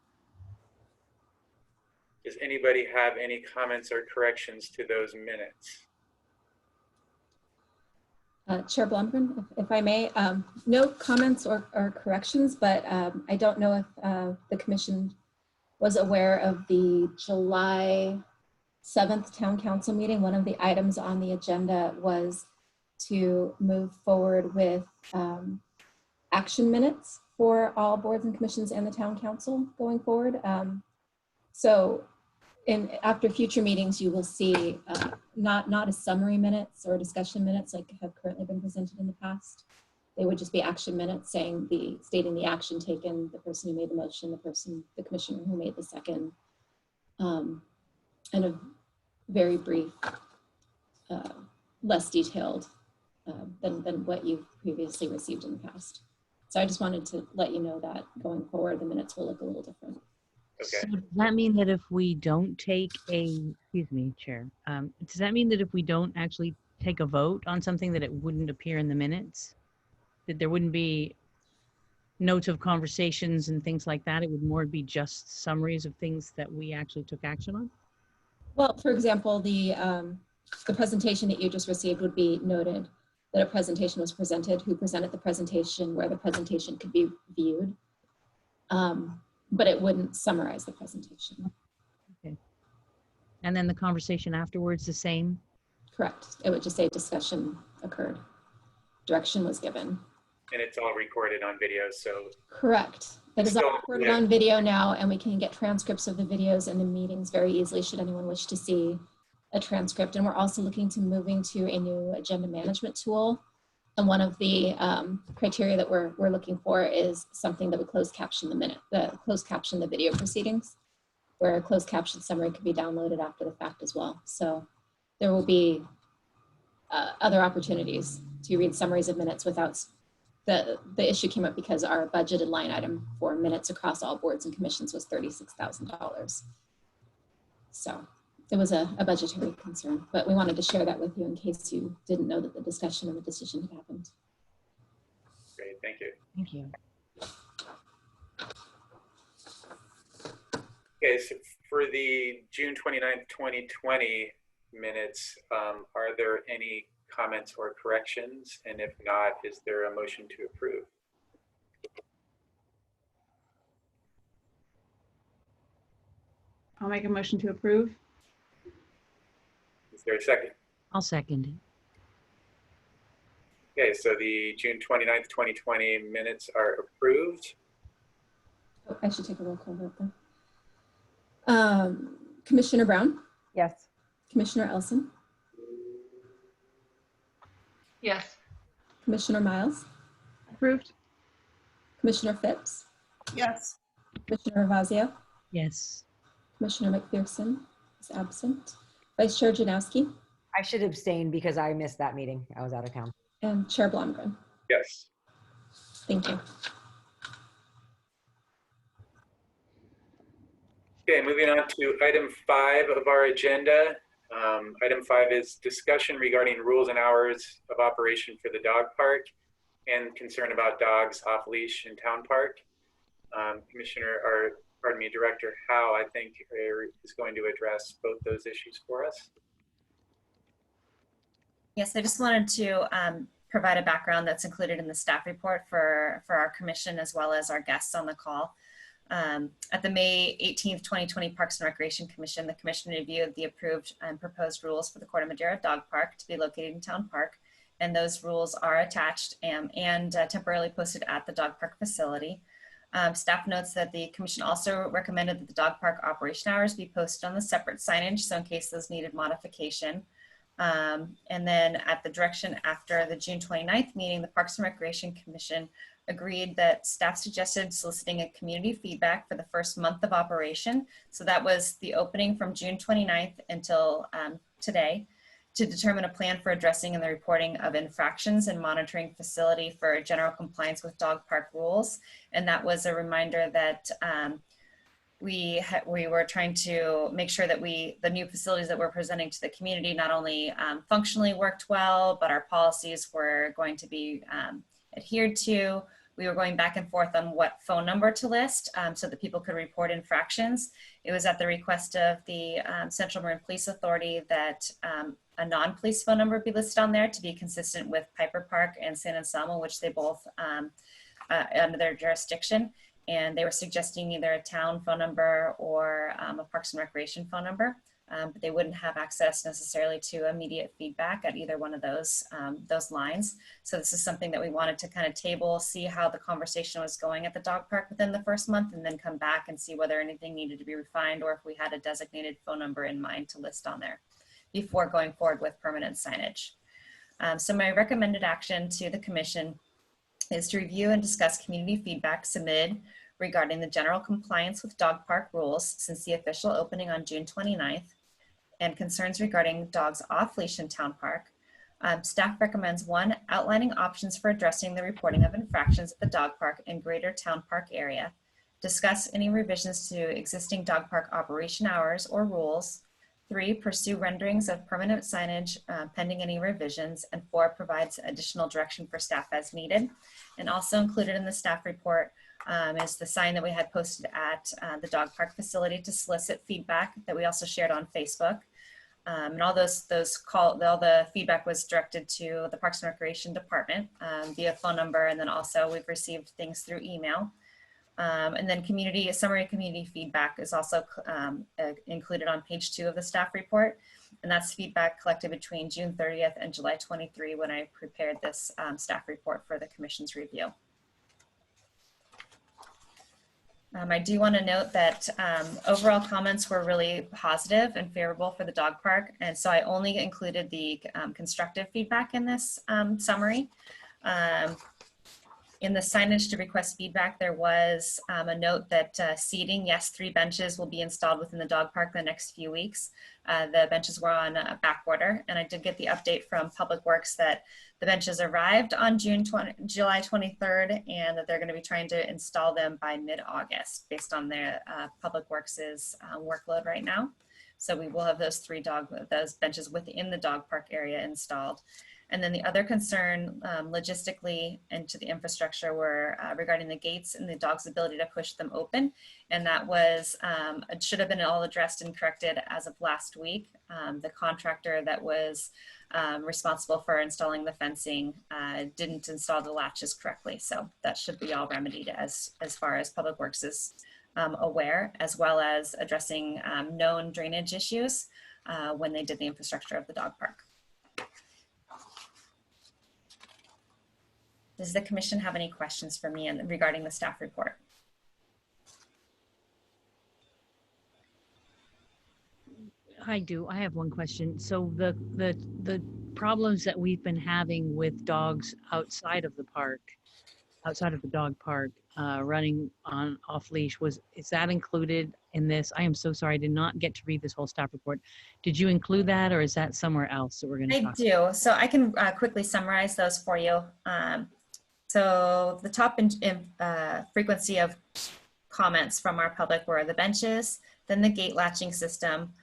Does anybody have any comments or corrections to those minutes? Chair Blumgren, if I may, no comments or corrections, but I don't know if the commission was aware of the July 7th town council meeting. One of the items on the agenda was to move forward with action minutes for all boards and commissions and the town council going forward. So after future meetings, you will see not a summary minutes or discussion minutes like have currently been presented in the past. They would just be action minutes stating the action taken, the person who made the motion, the commissioner who made the second, and a very brief, less detailed than what you've previously received in the past. So I just wanted to let you know that going forward, the minutes will look a little different. Okay. So does that mean that if we don't take excuse me, Chair, does that mean that if we don't actually take a vote on something that it wouldn't appear in the minutes? That there wouldn't be notes of conversations and things like that? It would more be just summaries of things that we actually took action on? Well, for example, the presentation that you just received would be noted that a presentation was presented, who presented the presentation, where the presentation could be viewed. But it wouldn't summarize the presentation. Okay. And then the conversation afterwards, the same? Correct. It would just say discussion occurred. Direction was given. And it's all recorded on video, so. Correct. It is all recorded on video now, and we can get transcripts of the videos and the meetings very easily should anyone wish to see a transcript. And we're also looking to moving to a new agenda management tool. And one of the criteria that we're looking for is something that would closed caption the video proceedings, where a closed caption summary could be downloaded after the fact as well. So there will be other opportunities to read summaries of minutes without, the issue came up because our budgeted line item for minutes across all boards and commissions was $36,000. So it was a budgetary concern, but we wanted to share that with you in case you didn't know that the discussion and the decision had happened. Great, thank you. Thank you. Okay, so for the June 29th, 2020 minutes, are there any comments or corrections? And if not, is there a motion to approve? I'll make a motion to approve. Is there a second? I'll second it. Okay, so the June 29th, 2020 minutes are approved. Oh, I should take a roll call vote then. Commissioner Brown, Yes. Commissioner Elson, Yes. Commissioner Miles, Approved. Commissioner Phipps, Yes. Commissioner Ravazio, Yes. Commissioner McPherson is absent. Vice Chair Janowski I should abstain because I missed that meeting. I was out of town. and Chair Blomgren. Yes. Thank you. Okay, moving on to item 5 of our agenda. Item 5 is discussion regarding rules and hours of operation for the dog park and concern about dogs off leash in town park. Director Howe, I think, is going to address both those issues for us. Yes, I just wanted to provide a background that's included in the staff report for our commission as well as our guests on the call. At the May 18th, 2020 Parks and Recreation Commission, the commission reviewed the approved and proposed rules for the Corte Madera Dog Park to be located in Town Park. And those rules are attached and temporarily posted at the dog park facility. Staff notes that the commission also recommended that the dog park operation hours be posted on the separate signage, so in case those needed modification. And then at the direction after the June 29th meeting, the Parks and Recreation Commission agreed that staff suggested soliciting a community feedback for the first month of operation. So that was the opening from June 29th until today, to determine a plan for addressing and the reporting of infractions and monitoring facility for general compliance with dog park rules. And that was a reminder that we were trying to make sure that the new facilities that we're presenting to the community not only functionally worked well, but our policies were going to be adhered to. We were going back and forth on what phone number to list so that people could report infractions. It was at the request of the Central Marin Police Authority that a non-police phone number be listed on there to be consistent with Piper Park and San Anselmo, which they both under their jurisdiction. And they were suggesting either a town phone number or a Parks and Recreation phone number, but they wouldn't have access necessarily to immediate feedback at either one of those lines. So this is something that we wanted to kind of table, see how the conversation was going at the dog park within the first month, and then come back and see whether anything needed to be refined or if we had a designated phone number in mind to list on there before going forward with permanent signage. So my recommended action to the commission is to review and discuss community feedback submitted regarding the general compliance with dog park rules since the official opening on June 29th and concerns regarding dogs off leash in town park. Staff recommends 1, outlining options for addressing the reporting of infractions at the dog park and greater town park area. Discuss any revisions to existing dog park operation hours or rules. 3, pursue renderings of permanent signage pending any revisions. And 4, provides additional direction for staff as needed. And also included in the staff report is the sign that we had posted at the dog park facility to solicit feedback that we also shared on Facebook. And all all the feedback was directed to the Parks and Recreation Department via phone number, and then also we've received things through email. And then summary community feedback is also included on page 2 of the staff report. And that's feedback collected between June 30th and July 23 when I prepared this staff report for the commission's review. I do want to note that overall comments were really positive and favorable for the dog park. And so I only included the constructive feedback in this summary. In the signage to request feedback, there was a note that seating, yes, 3 benches will be installed within the dog park the next few weeks. The benches were on back order, and I did get the update from Public Works that the benches arrived on July 23rd, and that they're going to be trying to install them by mid-August based on their Public Works' workload right now. So we will have those those benches within the dog park area installed. And then the other concern logistically and to the infrastructure were regarding the gates and the dog's ability to push them open. And that was, it should have been all addressed and corrected as of last week. The contractor that was responsible for installing the fencing didn't install the latches correctly. So that should be all remedied as far as Public Works is aware, as well as addressing known drainage issues when they did the infrastructure of the dog park. Does the commission have any questions for me regarding the staff report? I do. I have one question. So the problems that we've been having with dogs outside of the park, outside of the dog park, running on off leash, is that included in this? I am so sorry. I did not get to read this whole staff report. Did you include that, or is that somewhere else that we're going to talk? I do. So I can quickly summarize those for you. So the top frequency of comments from our public were the benches, then the gate latching system,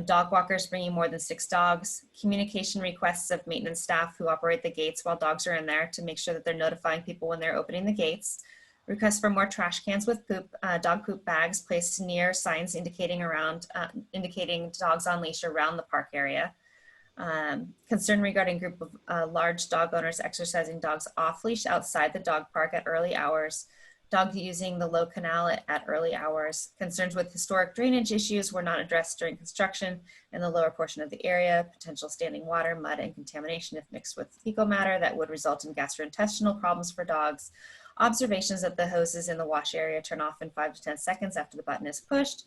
dog walkers bringing more than 6 dogs, communication requests of maintenance staff who operate the gates while dogs are in there to make sure that they're notifying people when they're opening the gates, requests for more trash cans with poop, dog poop bags placed near signs indicating dogs on leash around the park area, concern regarding group of large dog owners exercising dogs off leash outside the dog park at early hours, dog using the low canal at early hours, concerns with historic drainage issues were not addressed during construction in the lower portion of the area, potential standing water, mud, and contamination if mixed with fecal matter that would result in gastrointestinal problems for dogs, observations that the hoses in the wash area turn off in 5 to 10 seconds after the button is pushed,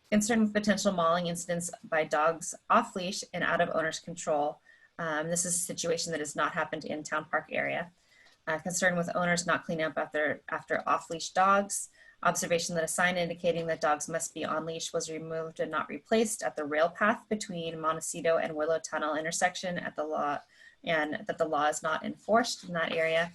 concern with potential mauling incidents by dogs off leash and out of owner's control. This is a situation that has not happened in town park area. Concern with owners not cleaning up after off-leash dogs. Observation that a sign indicating that dogs must be on leash was removed and not replaced at the rail path between Montecito and Willow Tunnel intersection at the law, and that the law is not enforced in that area.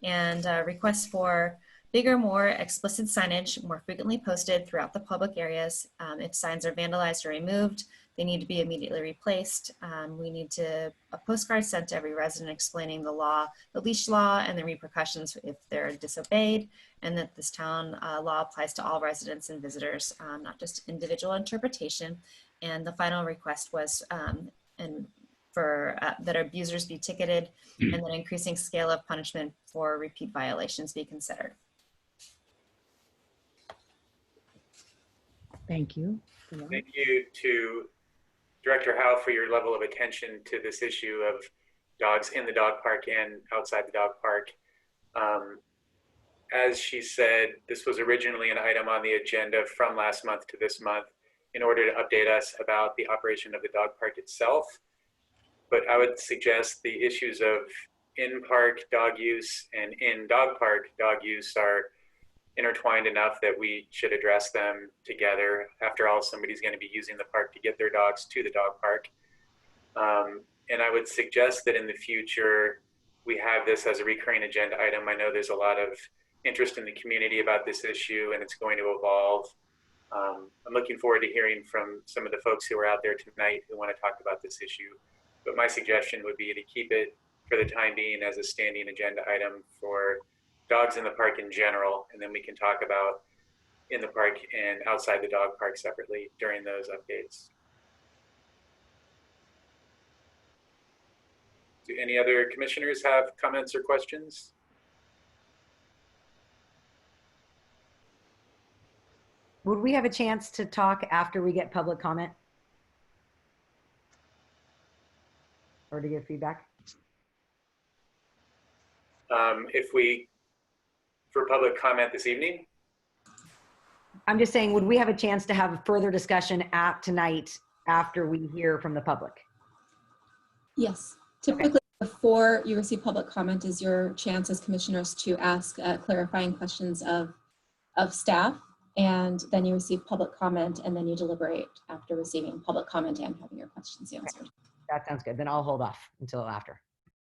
And requests for bigger, more explicit signage, more frequently posted throughout the public areas. If signs are vandalized or removed, they need to be immediately replaced. We need a postcard sent to every resident explaining the law, the leash law, and the repercussions if they're disobeyed, and that this town law applies to all residents and visitors, not just individual interpretation. And the final request was that abusers be ticketed, and that increasing scale of punishment for repeat violations be considered. Thank you. Thank you to Director Howe for your level of attention to this issue of dogs in the dog park and outside the dog park. As she said, this was originally an item on the agenda from last month to this month in order to update us about the operation of the dog park itself. But I would suggest the issues of in-park dog use and in-dog park dog use are intertwined enough that we should address them together. After all, somebody's going to be using the park to get their dogs to the dog park. And I would suggest that in the future, we have this as a recurring agenda item. I know there's a lot of interest in the community about this issue, and it's going to evolve. I'm looking forward to hearing from some of the folks who are out there tonight who want to talk about this issue. But my suggestion would be to keep it for the time being as a standing agenda item for dogs in the park in general, and then we can talk about in the park and outside the dog park separately during those updates. Do any other commissioners have comments or questions? Would we have a chance to talk after we get public comment? Or to give feedback? For public comment this evening? I'm just saying, would we have a chance to have a further discussion tonight after we hear from the public? Yes. Typically, before you receive public comment is your chance as commissioners to ask clarifying questions of staff, and then you receive public comment, and then you deliberate after receiving public comment and having your questions answered. Okay. That sounds good. Then I'll hold off until after.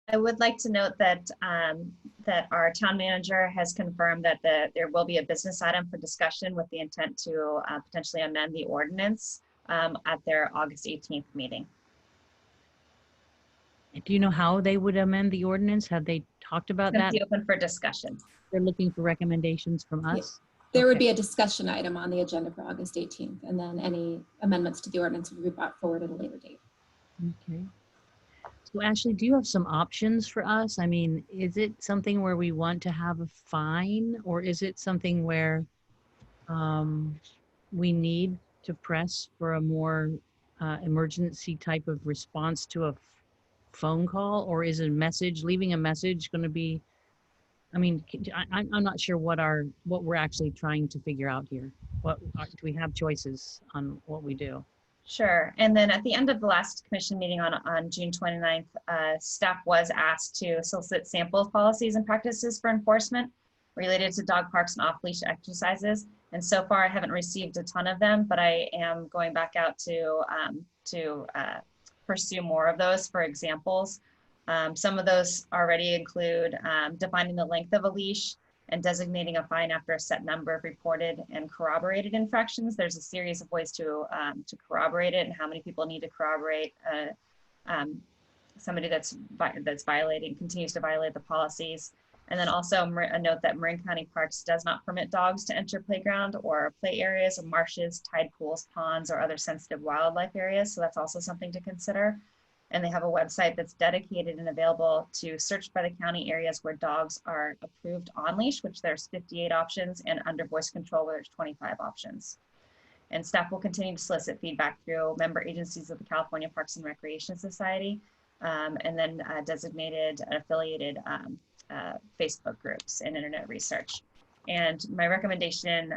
I would like to note that that our town manager has confirmed that there will be a business item for discussion with the intent to potentially amend the ordinance at their August 18th meeting. Do you know how they would amend the ordinance? Have they talked about that? It's open for discussion. They're looking for recommendations from us? Yes. There would be a discussion item on the agenda for August 18th, and then any amendments to the ordinance would be brought forward at a later date. Okay. So Ashley, do you have some options for us? I mean, is it something where we want to have a fine, or is it something where we need to press for a more emergency type of response to a phone call, or is a message, leaving a message, going to be I mean, I'm not sure what we're actually trying to figure out here. Do we have choices on what we do? Sure. And then at the end of the last commission meeting on June 29th, staff was asked to solicit sample of policies and practices for enforcement related to dog parks and off-leash exercises. And so far, I haven't received a ton of them, but I am going back out to pursue more of those for examples. Some of those already include defining the length of a leash and designating a fine after a set number of reported and corroborated infractions. There's a series of ways to corroborate it and how many people need to corroborate somebody that's violating, continues to violate the policies. And then also a note that Marin County Parks does not permit dogs to enter playground or play areas of marshes, tide pools, ponds, or other sensitive wildlife areas. So that's also something to consider. And they have a website that's dedicated and available to search by the county areas where dogs are approved on leash, which there's 58 options, and under voice control where there's 25 options. And staff will continue to solicit feedback through member agencies of the California Parks and Recreation Society, and then designated and affiliated Facebook groups and internet research. And my recommendation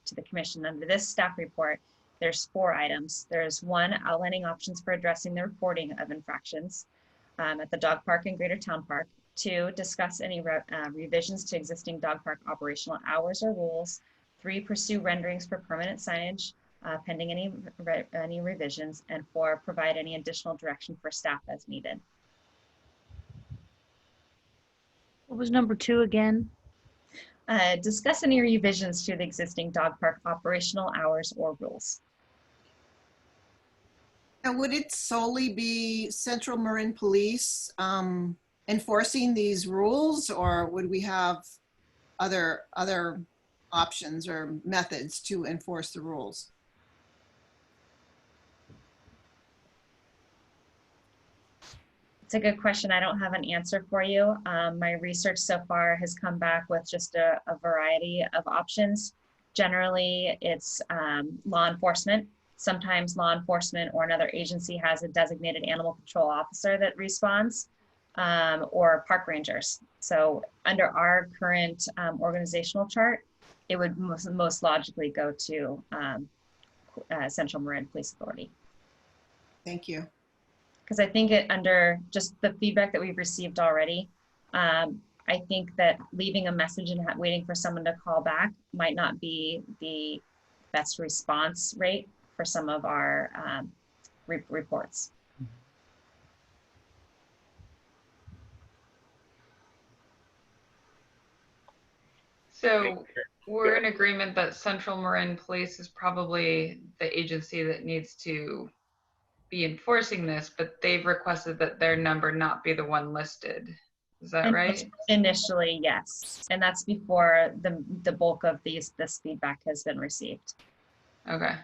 to the commission under this staff report, there's 4 items. There's 1, outlining options for addressing the reporting of infractions at the dog park and Greater Town Park. 2, discuss any revisions to existing dog park operational hours or rules. 3, pursue renderings for permanent signage pending any revisions. And 4, provide any additional direction for staff as needed. What was number 2 again? Discuss any revisions to the existing dog park operational hours or rules. And would it solely be Central Marin Police enforcing these rules, or would we have other options or methods to enforce the rules? It's a good question. I don't have an answer for you. My research so far has come back with just a variety of options. Generally, it's law enforcement. Sometimes law enforcement or another agency has a designated animal control officer that responds, or park rangers. So under our current organizational chart, it would most logically go to Central Marin Police Authority. Thank you. Because I think under just the feedback that we've received already, I think that leaving a message and waiting for someone to call back might not be the best response rate for some of our reports. So we're in agreement that Central Marin Police is probably the agency that needs to be enforcing this, but they've requested that their number not be the one listed. Is that right? Initially, yes. And that's before the bulk of this feedback has been received. Okay.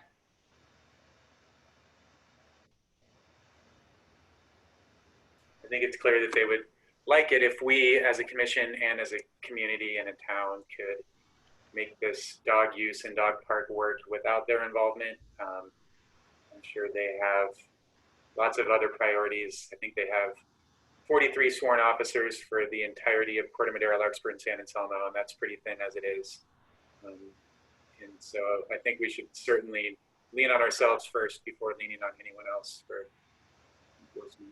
I think it's clear that they would like it if we as a commission and as a community and a town could make this dog use and dog park work without their involvement. I'm sure they have lots of other priorities. I think they have 43 sworn officers for the entirety of Corte Madera, Larkspur, and San Anselmo, and that's pretty thin as it is. And so I think we should certainly lean on ourselves first before leaning on anyone else for enforcement.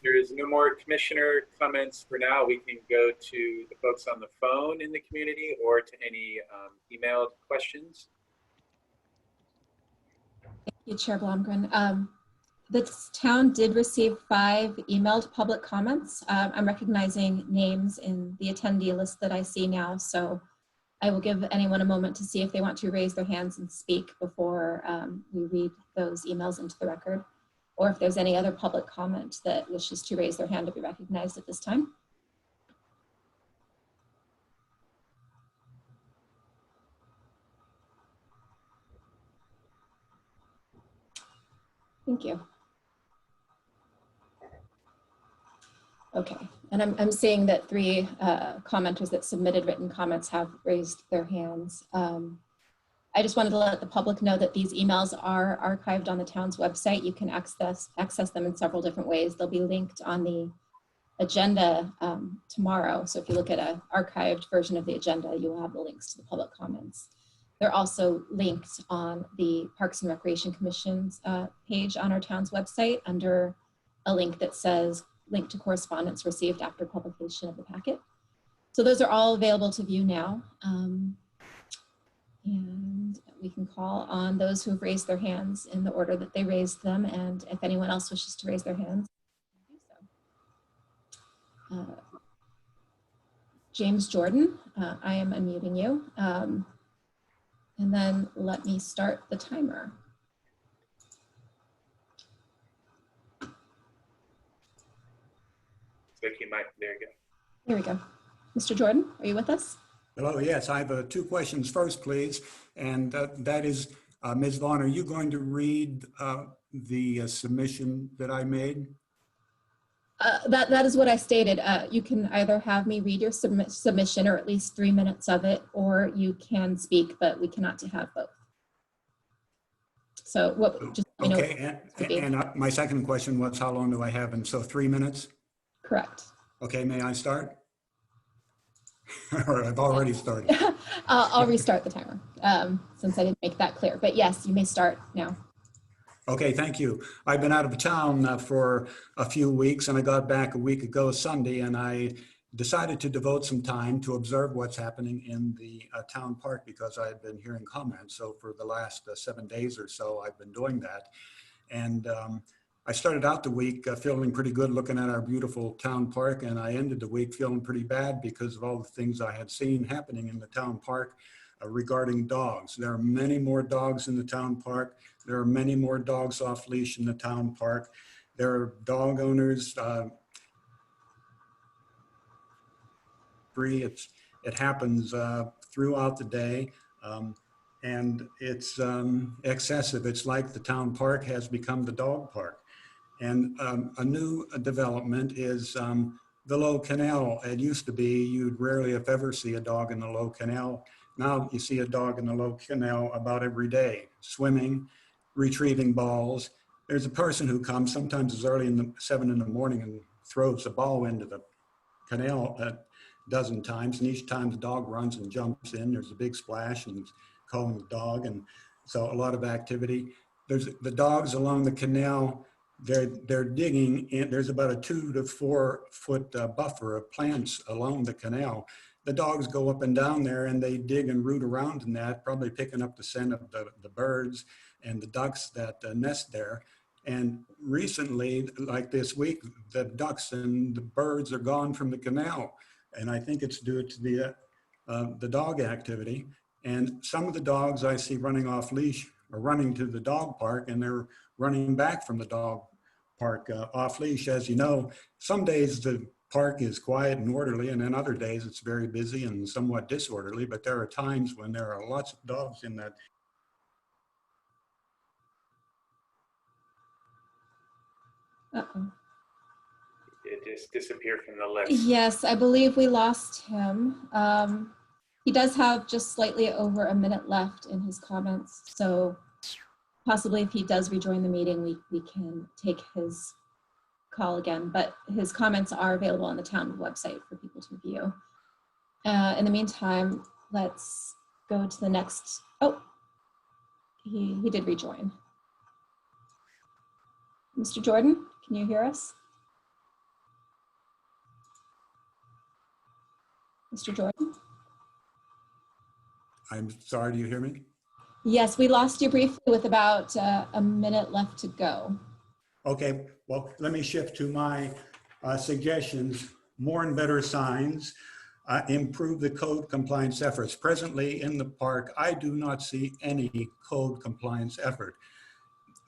There is no more commissioner comments for now. We can go to the folks on the phone in the community or to any emailed questions. Thank you, Chair Blomgren. This town did receive 5 emailed public comments. I'm recognizing names in the attendee list that I see now, so I will give anyone a moment to see if they want to raise their hands and speak before we read those emails into the record, or if there's any other public comment that wishes to raise their hand to be recognized at this time. Thank you. Okay, and I'm seeing that 3 commenters that submitted written comments have raised their hands. I just wanted to let the public know that these emails are archived on the town's website. You can access them in several different ways. They'll be linked on the agenda tomorrow. So if you look at an archived version of the agenda, you will have the links to the public comments. They're also linked on the Parks and Recreation Commission's page on our town's website under a link that says link to correspondence received after publication of the packet. So those are all available to view now. And we can call on those who have raised their hands in the order that they raised them. And if anyone else wishes to raise their hands, do so. James Jordan, I am unmuting you. And then let me start the timer. Like you might, there you go. Here we go. Mr. Jordan, are you with us? Hello, yes, I have two questions first, please. And that is, Ms. Vaughn, are you going to read the submission that I made? That is what I stated. You can either have me read your submission or at least 3 minutes of it, or you can speak, but we cannot have both. So what, just you know. Okay, and my second question was, how long do I have? And so 3 minutes? Correct. Okay, may I start? Or I've already started. I'll restart the timer since I didn't make that clear. But yes, you may start now. Okay, thank you. I've been out of town for a few weeks, and I got back a week ago Sunday, and I decided to devote some time to observe what's happening in the town park because I had been hearing comments. So for the last 7 days or so, I've been doing that. And I started out the week feeling pretty good looking at our beautiful town park, and I ended the week feeling pretty bad because of all the things I had seen happening in the town park regarding dogs. There are many more dogs in the town park. There are many more dogs off leash in the town park. There are dog owners. It happens throughout the day, and it's excessive. It's like the town park has become the dog park. And a new development is the low canal. It used to be you'd rarely, if ever, see a dog in the low canal. Now you see a dog in the low canal about every day, swimming, retrieving balls. There's a person who comes sometimes as early as 7 in the morning and throws the ball into the canal a dozen times. And each time the dog runs and jumps in, there's a big splash and calling the dog. And so a lot of activity. There's the dogs along the canal. They're digging, and there's about a 2 to 4 foot buffer of plants along the canal. The dogs go up and down there and they dig and root around in that, probably picking up the scent of the birds and the ducks that nest there. And recently, like this week, the ducks and the birds are gone from the canal. And I think it's due to the dog activity. And some of the dogs I see running off leash are running to the dog park, and they're running back from the dog park off leash. As you know, some days the park is quiet and orderly, and then other days it's very busy and somewhat disorderly, but there are times when there are lots of dogs in that. Uh-oh. It just disappeared from the list. Yes, I believe we lost him. He does have just slightly over a minute left in his comments, so possibly if he does rejoin the meeting, we can take his call again, but his comments are available on the town website for people to view. In the meantime, let's go to the next. Oh, he did rejoin. Mr. Jordan, can you hear us? Mr. Jordan? I'm sorry, do you hear me? Yes, we lost you briefly with about a minute left to go. Okay, well, let me shift to my suggestions. More and better signs, improve the code compliance efforts. Presently in the park, I do not see any code compliance effort.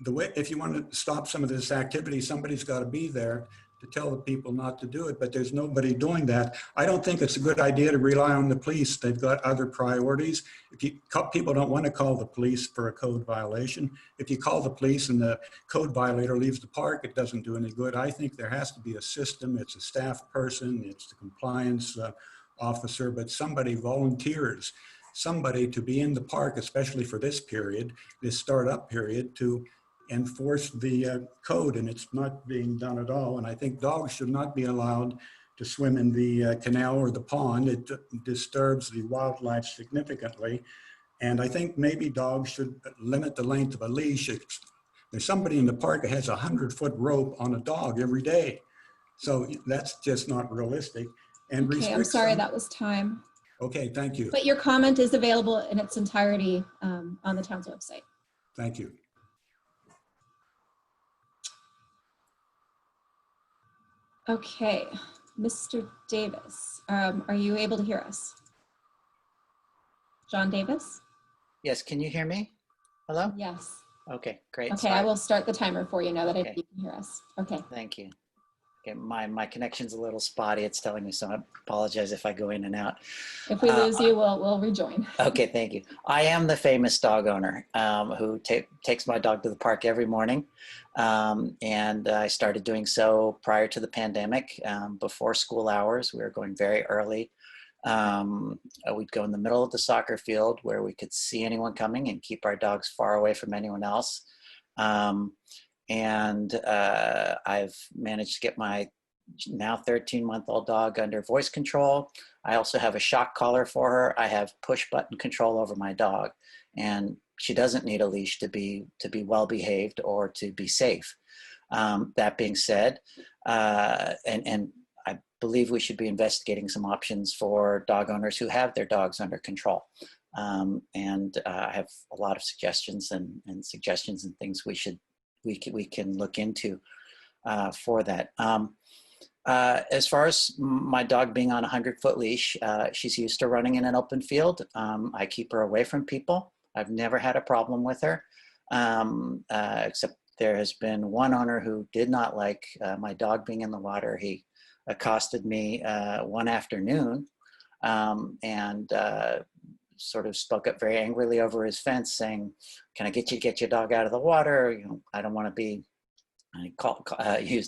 If you want to stop some of this activity, somebody's got to be there to tell the people not to do it, but there's nobody doing that. I don't think it's a good idea to rely on the police. They've got other priorities. People don't want to call the police for a code violation. If you call the police and the code violator leaves the park, it doesn't do any good. I think there has to be a system. It's a staff person, it's the compliance officer, but somebody volunteers somebody to be in the park, especially for this period, this startup period, to enforce the code, and it's not being done at all. And I think dogs should not be allowed to swim in the canal or the pond. It disturbs the wildlife significantly. And I think maybe dogs should limit the length of a leash. There's somebody in the park that has a 100-foot rope on a dog every day. So that's just not realistic. And Okay, I'm sorry, that was time. Okay, thank you. But your comment is available in its entirety on the town's website. Thank you. Okay, Mr. Davis, are you able to hear us? John Davis? Yes, can you hear me? Hello? Yes. Okay, great. Okay, Sorry. I will start the timer for you now that Okay. you can hear us. Okay. Thank you. Okay, my connection's a little spotty. It's telling me, so I apologize if I go in and out. If we lose you, we'll rejoin. Okay, thank you. I am the famous dog owner who takes my dog to the park every morning. And I started doing so prior to the pandemic, before school hours. We were going very early. We'd go in the middle of the soccer field where we could see anyone coming and keep our dogs far away from anyone else. I've managed to get my now 13-month-old dog under voice control. I also have a shock collar for her. I have push button control over my dog, and she doesn't need a leash to be well behaved or to be safe. That being said, and I believe we should be investigating some options for dog owners who have their dogs under control. I have a lot of suggestions and suggestions and things we can look into for that. As far as my dog being on a 100-foot leash, she's used to running in an open field. I keep her away from people. I've never had a problem with her, except there has been one owner who did not like my dog being in the water. He accosted me one afternoon and sort of spoke up very angrily over his fence, saying, "Can I get your dog out of the water? You know, I don't want to be." He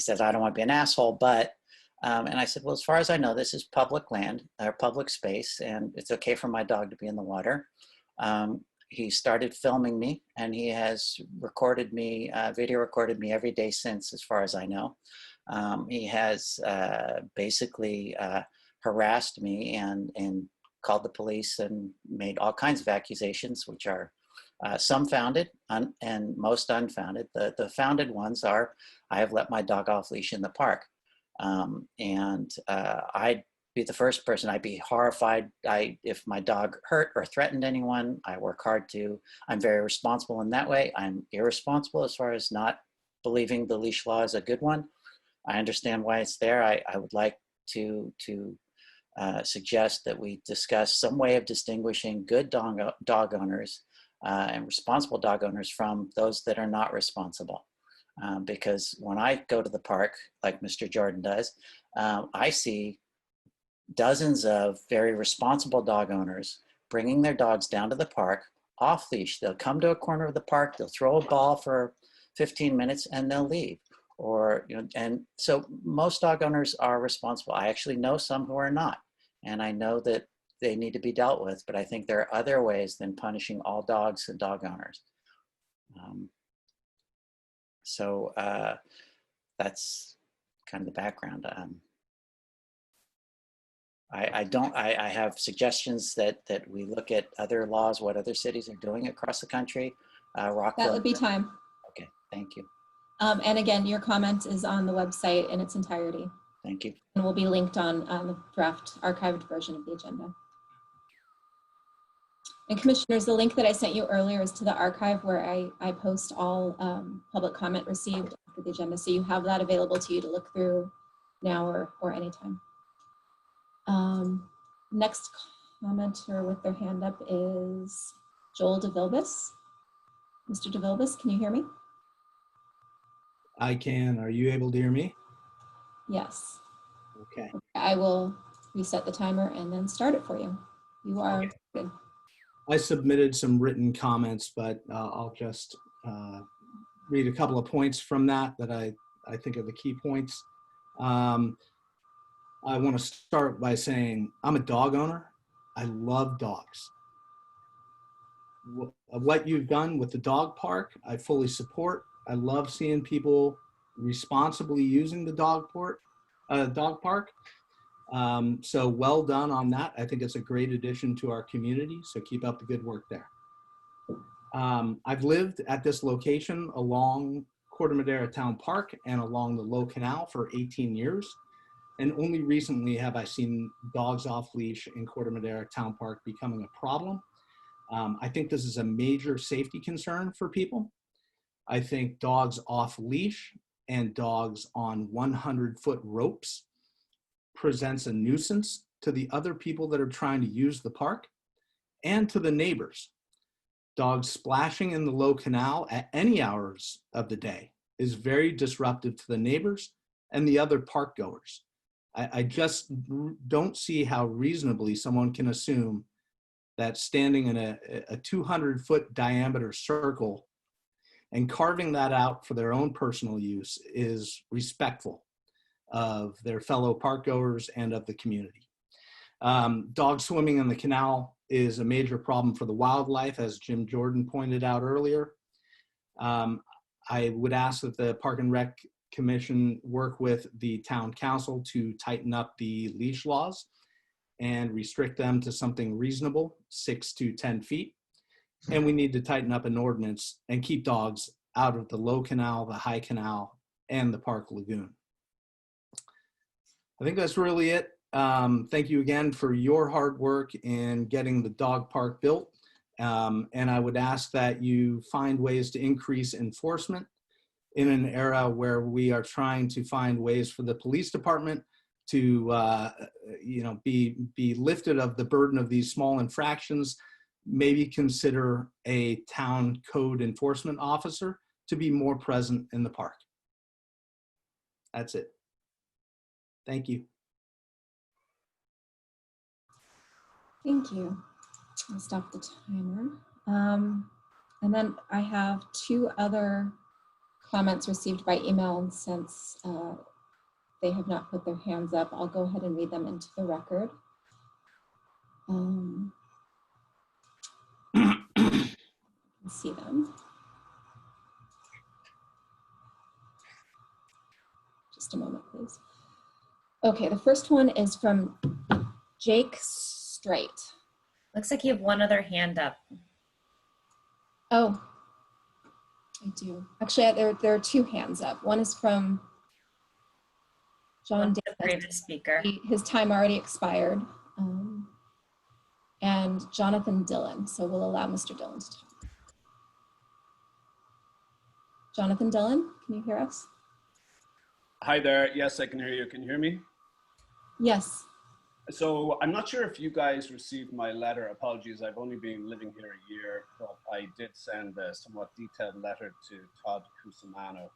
says, "I don't want to be an asshole, but." And I said, "Well, as far as I know, this is public land or public space, and it's okay for my dog to be in the water." He started filming me, and he has recorded me, video recorded me every day since, as far as I know. He has basically harassed me and called the police and made all kinds of accusations, which are some founded and most unfounded. The founded ones are, I have let my dog off leash in the park. I'd be the first person. I'd be horrified if my dog hurt or threatened anyone. I work hard I'm very responsible in that way. I'm irresponsible as far as not believing the leash law is a good one. I understand why it's there. I would like to suggest that we discuss some way of distinguishing good dog owners and responsible dog owners from those that are not responsible. Because when I go to the park, like Mr. Jordan does, I see dozens of very responsible dog owners bringing their dogs down to the park off leash. They'll come to a corner of the park, they'll throw a ball for 15 minutes and they'll leave. Or, you know, and so most dog owners are responsible. I actually know some who are not, and I know that they need to be dealt with, but I think there are other ways than punishing all dogs and dog owners. That's kind of the background. I have suggestions that we look at other laws, what other cities are doing across the country. Rockville. That would be time. Okay, thank you. And again, your comment is on the website in its entirety. Thank you. And will be linked on the draft archived version of the agenda. And commissioners, the link that I sent you earlier is to the archive where I post all public comment received after the agenda. So you have that available to you to look through now or anytime. Next commenter with their hand up is Joel DeVilbus. Mr. DeVilbus, can you hear me? I can. Are you able to hear me? Yes. Okay. I will reset the timer and then start it for you. You are good. I submitted some written comments, but I'll just read a couple of points from that I think are the key points. I want to start by saying I'm a dog owner. I love dogs. What you've done with the dog park, I fully support. I love seeing people responsibly using the dog park. So well done on that. I think it's a great addition to our community. So keep up the good work there. I've lived at this location along Corte Madera Town Park and along the Low Canal for 18 years. And only recently have I seen dogs off leash in Corte Madera Town Park becoming a problem. I think this is a major safety concern for people. I think dogs off leash and dogs on 100-foot ropes presents a nuisance to the other people that are trying to use the park and to the neighbors. Dogs splashing in the Low Canal at any hours of the day is very disruptive to the neighbors and the other park goers. I just don't see how reasonably someone can assume that standing in a 200-foot diameter circle and carving that out for their own personal use is respectful of their fellow park goers and of the community. Dogs swimming in the canal is a major problem for the wildlife, as Jim Jordan pointed out earlier. I would ask that the Park and Rec Commission work with the town council to tighten up the leash laws and restrict them to something reasonable, 6 to 10 feet. And we need to tighten up an ordinance and keep dogs out of the Low Canal, the High Canal, and the Park Lagoon. I think that's really it. Thank you again for your hard work in getting the dog park built. And I would ask that you find ways to increase enforcement in an era where we are trying to find ways for the police department to be lifted of the burden of these small infractions. Maybe consider a town code enforcement officer to be more present in the park. That's it. Thank you. Thank you. I'll stop the timer. And then I have 2 other comments received by email, and since they have not put their hands up, I'll go ahead and read them into the record. See them. Just a moment, please. Okay, the first one is from Jake Straight. Looks like you have one other hand up. Oh, I do. Actually, there are 2 hands up. One is from John Davis, the previous speaker. His time already expired. And Jonathan Dillon. So we'll allow Mr. Dillon to talk. Jonathan Dillon, can you hear us? Hi there. Yes, I can hear you. Can you hear me? Yes. So I'm not sure if you guys received my letter. Apologies, I've only been living here a year, but I did send a somewhat detailed letter to Todd Cusimano.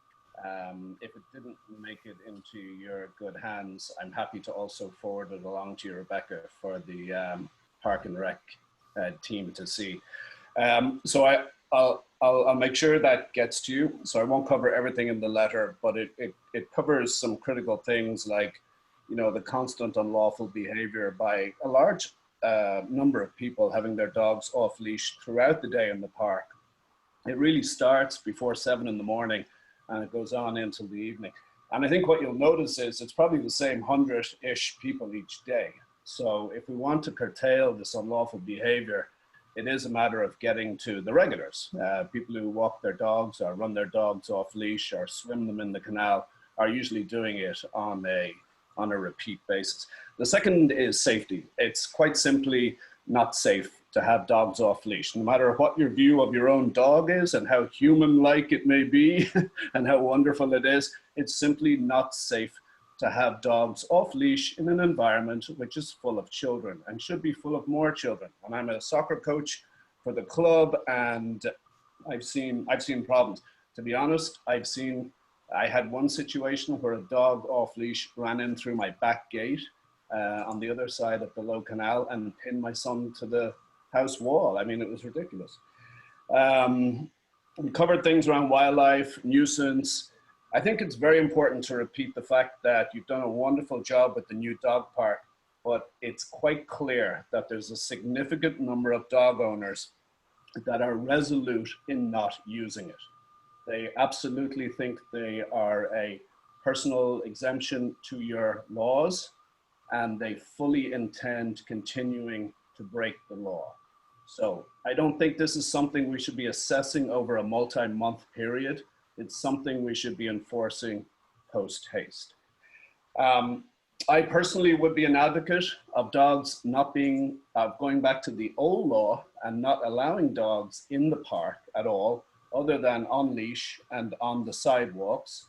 If it didn't make it into your good hands, I'm happy to also forward it along to you, Rebecca, for the Park and Rec team to see. So I'll make sure that gets to you. So I won't cover everything in the letter, but it covers some critical things like, you know, the constant unlawful behavior by a large number of people having their dogs off leash throughout the day in the park. It really starts before 7 in the morning and it goes on until the evening. And I think what you'll notice is it's probably the same 100-ish people each day. So if we want to curtail this unlawful behavior, it is a matter of getting to the regulars. People who walk their dogs or run their dogs off leash or swim them in the canal are usually doing it on a repeat basis. The second is safety. It's quite simply not safe to have dogs off leash. No matter what your view of your own dog is and how human-like it may be and how wonderful it is, it's simply not safe to have dogs off leash in an environment which is full of children and should be full of more children. And I'm a soccer coach for the club, and I've seen problems. To be honest, I had one situation where a dog off leash ran in through my back gate on the other side of the Low Canal and pinned my son to the house wall. I mean, it was ridiculous. We covered things around wildlife, nuisance. I think it's very important to repeat the fact that you've done a wonderful job with the new dog park, but it's quite clear that there's a significant number of dog owners that are resolute in not using it. They absolutely think they are a personal exemption to your laws, and they fully intend continuing to break the law. So I don't think this is something we should be assessing over a multi-month period. It's something we should be enforcing post haste. I personally would be an advocate of dogs not being, going back to the old law and not allowing dogs in the park at all, other than on leash and on the sidewalks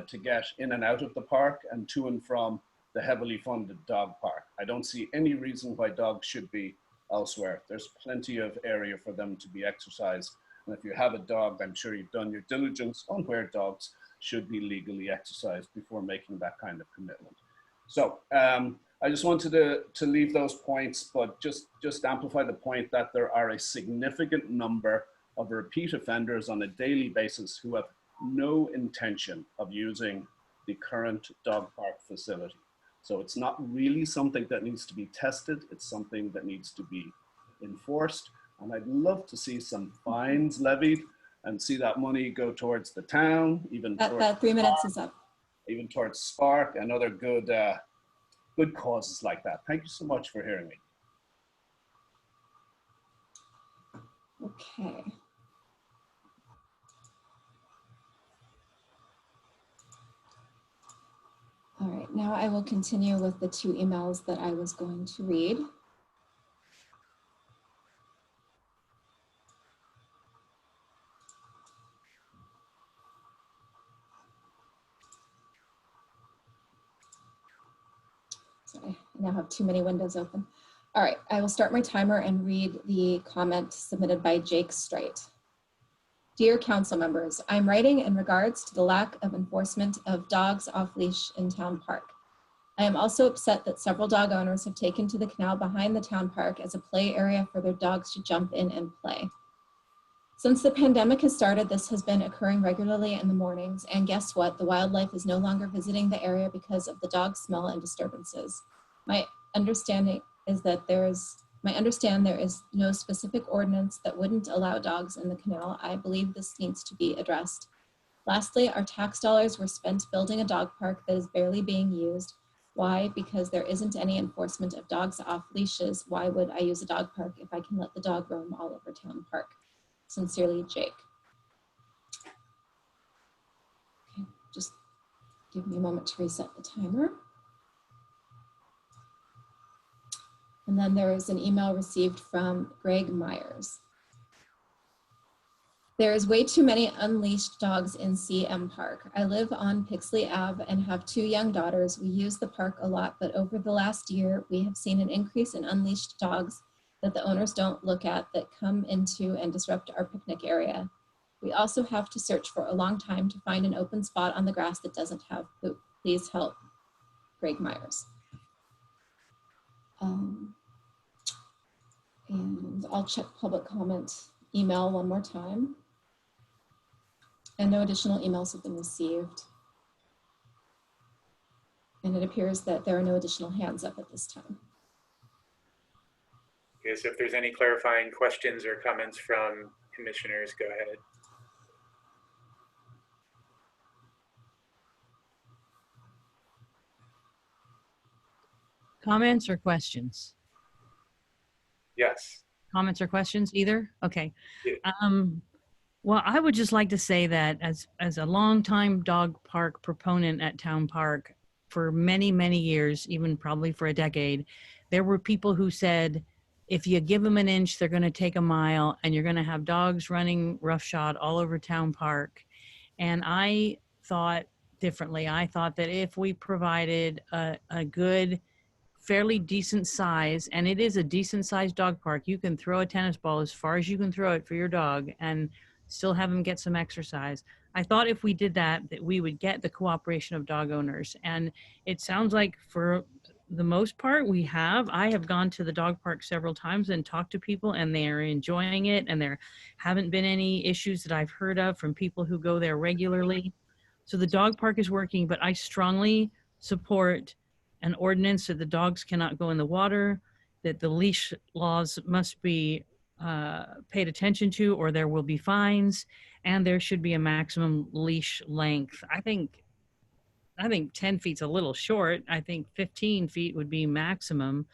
to get in and out of the park and to and from the heavily funded dog park. I don't see any reason why dogs should be elsewhere. There's plenty of area for them to be exercised. And if you have a dog, I'm sure you've done your diligence on where dogs should be legally exercised before making that kind of commitment. So I just wanted to leave those points, but just amplify the point that there are a significant number of repeat offenders on a daily basis who have no intention of using the current dog park facility. So it's not really something that needs to be tested. It's something that needs to be enforced. And I'd love to see some fines levied and see that money go towards the town, even that 3 minutes is up. Even towards Spark and other good, good causes like that. Thank you so much for hearing me. Okay. All right, now I will continue with the 2 emails that I was going to read. Sorry, I now have too many windows open. All right, I will start my timer and read the comment submitted by Jake Straight. Dear council members, I'm writing in regards to the lack of enforcement of dogs off leash in town park. I am also upset that several dog owners have taken to the canal behind the town park as a play area for their dogs to jump in and play. Since the pandemic has started, this has been occurring regularly in the mornings, and guess what? The wildlife is no longer visiting the area because of the dog smell and disturbances. My understanding there is no specific ordinance that wouldn't allow dogs in the canal. I believe this needs to be addressed. Lastly, our tax dollars were spent building a dog park that is barely being used. Why? Because there isn't any enforcement of dogs off leashes. Why would I use a dog park if I can let the dog roam all over town park? Sincerely, Jake. Okay, just give me a moment to reset the timer. And then there is an email received from Greg Myers. There is way too many unleashed dogs in CM Park. I live on Pixley Ave and have 2 young daughters. We use the park a lot, but over the last year, we have seen an increase in unleashed dogs that the owners don't look at that come into and disrupt our picnic area. We also have to search for a long time to find an open spot on the grass that doesn't have poop. Please help. Greg Myers. And I'll check public comment email one more time. And no additional emails have been received. And it appears that there are no additional hands up at this time. Okay, so if there's any clarifying questions or comments from commissioners, go ahead. Comments or questions? Yes. Comments or questions, either? Okay. Yeah. Well, I would just like to say that as a longtime dog park proponent at Town Park for many, many years, even probably for a decade, there were people who said, if you give them an inch, they're going to take a mile, and you're going to have dogs running roughshod all over Town Park. And I thought differently. I thought that if we provided a good, fairly decent size, and it is a decent sized dog park, you can throw a tennis ball as far as you can throw it for your dog and still have them get some exercise. I thought if we did that, that we would get the cooperation of dog owners. And it sounds like for the most part we have. I have gone to the dog park several times and talked to people, and they are enjoying it, and there haven't been any issues that I've heard of from people who go there regularly. So the dog park is working, but I strongly support an ordinance that the dogs cannot go in the water, that the leash laws must be paid attention to or there will be fines, and there should be a maximum leash length. I think 10 feet's a little short. I think 15 feet would be maximum.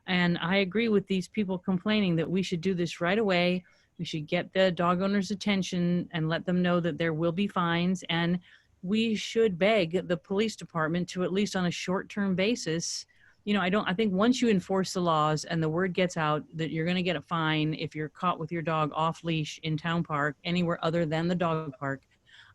And I agree with these people complaining that we should do this right away. We should get the dog owners' attention and let them know that there will be fines. And we should beg the police department to, at least on a short-term basis, you know, I think once you enforce the laws and the word gets out that you're going to get a fine if you're caught with your dog off leash in town park, anywhere other than the dog park,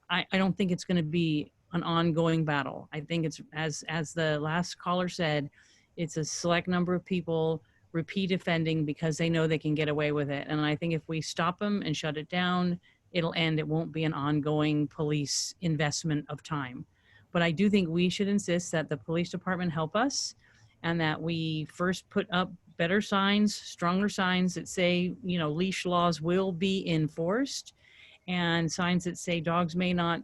I don't think it's going to be an ongoing battle. I think it's, as the last caller said, it's a select number of people repeat offending because they know they can get away with it. And I think if we stop them and shut it down, it'll end. It won't be an ongoing police investment of time. But I do think we should insist that the police department help us, and that we first put up better signs, stronger signs that say, you know, leash laws will be enforced, and signs that say dogs may not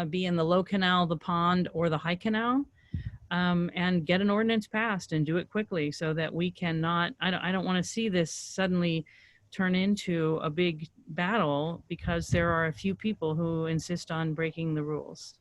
be in the low canal, the pond, or the high canal, and get an ordinance passed and do it quickly so that we cannot, I don't want to see this suddenly turn into a big battle because there are a few people who insist on breaking the rules.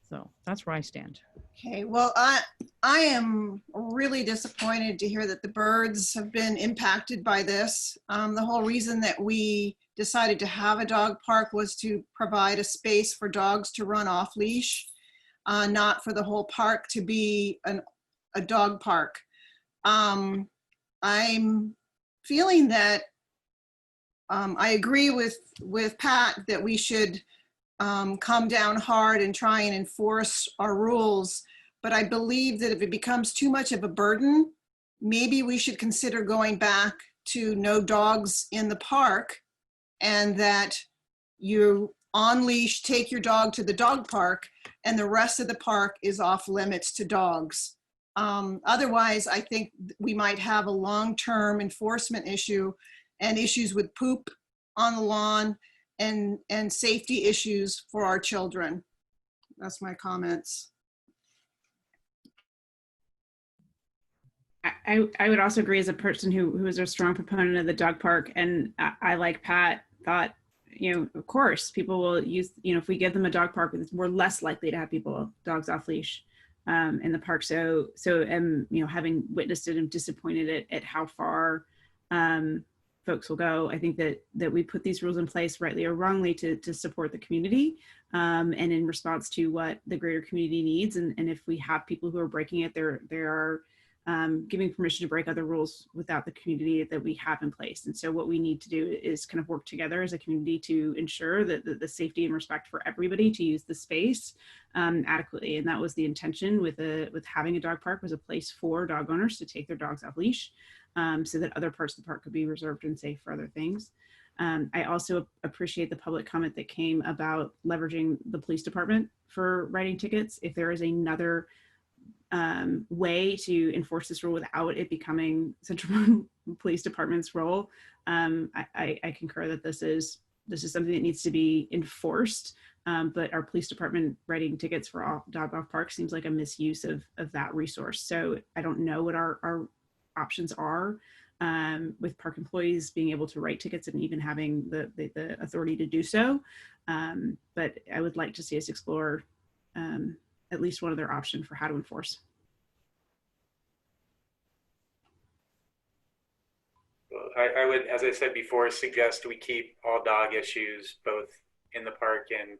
So that's where I stand. Okay, well, I am really disappointed to hear that the birds have been impacted by this. The whole reason that we decided to have a dog park was to provide a space for dogs to run off leash, not for the whole park to be a dog park. I'm feeling that I agree with Pat that we should come down hard and try and enforce our rules. But I believe that if it becomes too much of a burden, maybe we should consider going back to no dogs in the park, and that you on leash take your dog to the dog park and the rest of the park is off limits to dogs. Otherwise, I think we might have a long-term enforcement issue and issues with poop on the lawn and safety issues for our children. That's my comments. I would also agree, as a person who is a strong proponent of the dog park, and I like Pat, thought, you know, of course, people will use, you know, if we give them a dog park, we're less likely to have dogs off leash in the park. So, you know, having witnessed it, I'm disappointed at how far folks will go. I think that we put these rules in place, rightly or wrongly, to support the community and in response to what the greater community needs. And if we have people who are breaking it, there are giving permission to break other rules without the community that we have in place. And so what we need to do is kind of work together as a community to ensure that the safety and respect for everybody to use the space adequately. And that was the intention with having a dog park, was a place for dog owners to take their dogs off leash, so that other parts of the park could be reserved and safe for other things. I also appreciate the public comment that came about leveraging the police department for writing tickets. If there is another way to enforce this rule without it becoming Central Police Department's role, I concur that this is something that needs to be enforced. But our police department writing tickets for all dog off parks seems like a misuse of that resource. So I don't know what our options are with park employees being able to write tickets and even having the authority to do so. But I would like to see us explore at least one other option for how to enforce. Well, I would, as I said before, suggest we keep all dog issues, both in the park and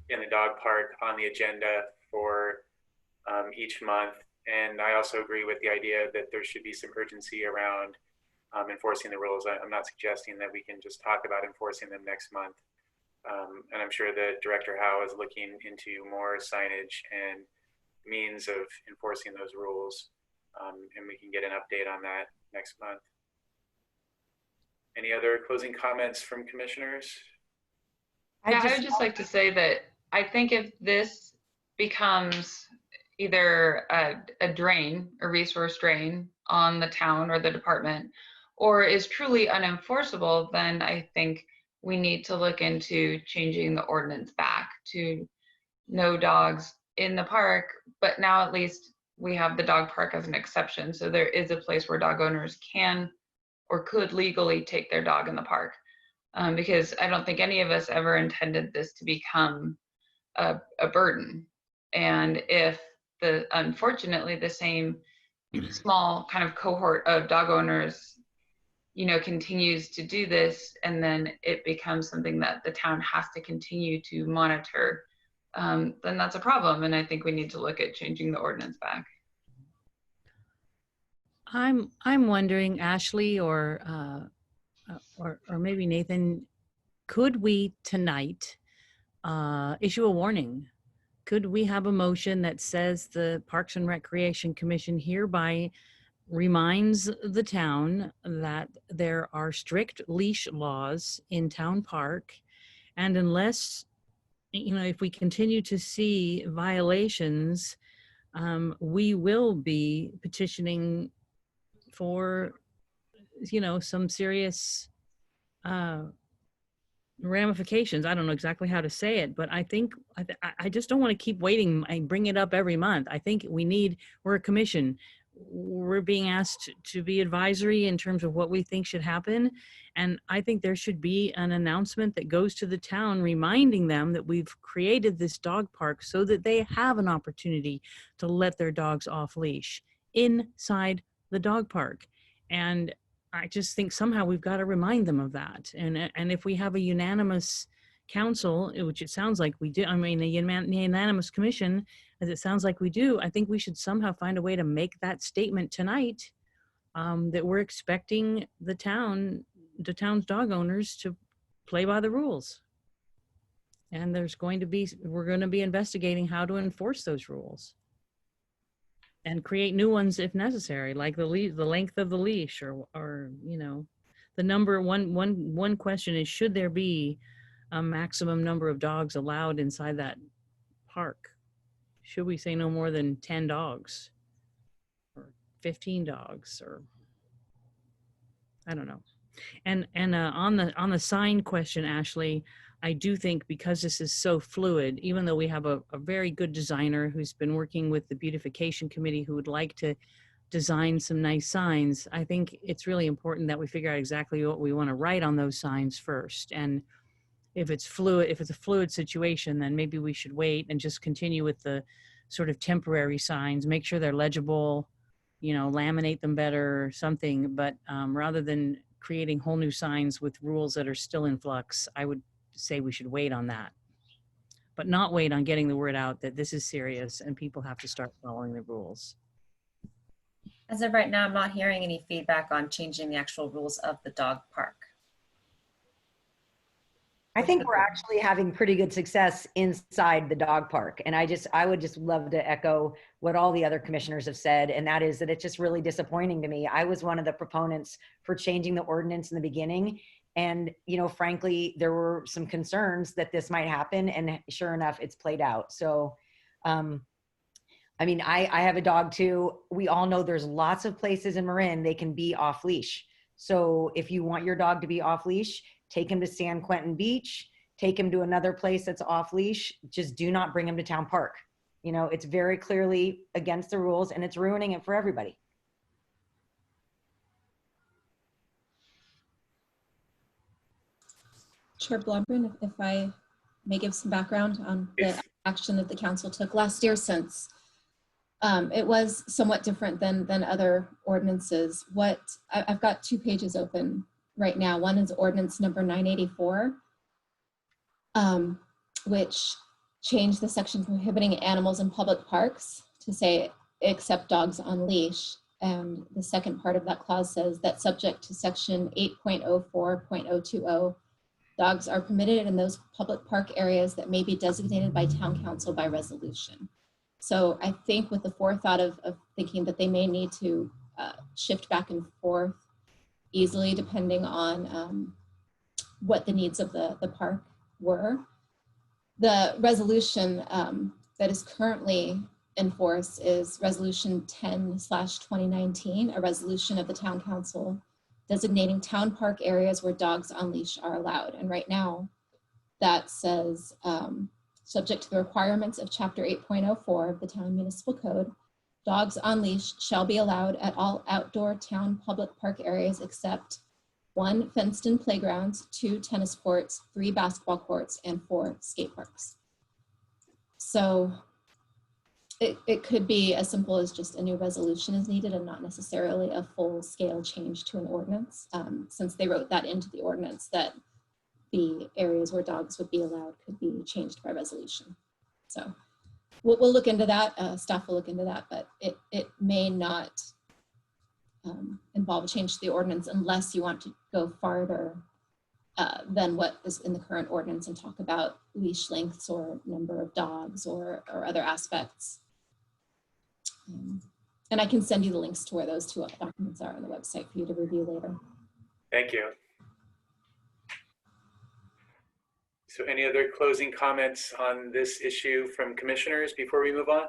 in the dog park, on the agenda for each month. And I also agree with the idea that there should be some urgency around enforcing the rules. I'm not suggesting that we can just talk about enforcing them next month. And I'm sure that Director Howe is looking into more signage and means of enforcing those rules. And we can get an update on that next month. Any other closing comments from commissioners? I would just like to say that I think if this becomes either a drain, a resource drain on the town or the department, or is truly unenforceable, then I think we need to look into changing the ordinance back to no dogs in the park, but now at least we have the dog park as an exception. So there is a place where dog owners can or could legally take their dog in the park. Because I don't think any of us ever intended this to become a burden. And if unfortunately the same small kind of cohort of dog owners, you know, continues to do this, and then it becomes something that the town has to continue to monitor, then that's a problem. And I think we need to look at changing the ordinance back. I'm wondering, Ashley, or maybe Nathan, could we tonight issue a warning? Could we have a motion that says the Parks and Recreation Commission hereby reminds the town that there are strict leash laws in Town Park, and unless, you know, if we continue to see violations, we will be petitioning for, you know, some serious ramifications. I don't know exactly how to say it, but I think I just don't want to keep waiting. I bring it up every month. I think we're a commission. We're being asked to be advisory in terms of what we think should happen. And I think there should be an announcement that goes to the town reminding them that we've created this dog park so that they have an opportunity to let their dogs off leash inside the dog park. And I just think somehow we've got to remind them of that. And if we have a unanimous council, which it sounds like we do, I mean, a unanimous commission, as it sounds like we do, I think we should somehow find a way to make that statement tonight, that we're expecting the town's dog owners to play by the rules. And we're going to be investigating how to enforce those rules and create new ones if necessary, like the length of the leash, or you know, the number. One question is, should there be a maximum number of dogs allowed inside that park? Should we say no more than 10 dogs or 15 dogs, or I don't know. And on the sign question, Ashley, I do think, because this is so fluid, even though we have a very good designer who's been working with the beautification committee who would like to design some nice signs, I think it's really important that we figure out exactly what we want to write on those signs first. And if it's a fluid situation, then maybe we should wait and just continue with the sort of temporary signs, make sure they're legible, you know, laminate them better or something. But rather than creating whole new signs with rules that are still in flux, I would say we should wait on that, but not wait on getting the word out that this is serious and people have to start following the rules. As of right now, I'm not hearing any feedback on changing the actual rules of the dog park. I think we're actually having pretty good success inside the dog park. And I would just love to echo what all the other commissioners have said. And that is that it's just really disappointing to me. I was one of the proponents for changing the ordinance in the beginning. And, you know, frankly, there were some concerns that this might happen. And sure enough, it's played out. So, I mean, I have a dog too. We all know there's lots of places in Marin they can be off leash. So if you want your dog to be off leash, take him to San Quentin Beach, take him to another place that's off leash. Just do not bring him to Town Park. You know, it's very clearly against the rules and it's ruining it for everybody. Chair Blomgren, if I may give some background on the action that the council took last year, since it was somewhat different than other ordinances. I've got 2 pages open right now. One is ordinance number 984, which changed the section prohibiting animals in public parks to say except dogs on leash. And the second part of that clause says that subject to section 8.04.020, dogs are permitted in those public park areas that may be designated by town council by resolution. So I think with the forethought of thinking that they may need to shift back and forth easily depending on what the needs of the park were, the resolution that is currently in force is resolution 10/2019, a resolution of the town council designating town park areas where dogs on leash are allowed. And right now that says Subject to the requirements of Chapter 8.04 of the Town Municipal Code, dogs on leash shall be allowed at all outdoor town public park areas except 1 fenced-in playgrounds, 2 tennis courts, 3 basketball courts, and 4 skate parks. So it could be as simple as just a new resolution is needed and not necessarily a full-scale change to an ordinance, since they wrote that into the ordinance that the areas where dogs would be allowed could be changed by resolution. So we'll look into that. Staff will look into that, but it may not involve a change to the ordinance unless you want to go farther than what is in the current ordinance and talk about leash lengths or number of dogs or other aspects. And I can send you the links to where those 2 documents are on the website for you to review later. Thank you. So any other closing comments on this issue from commissioners before we move on?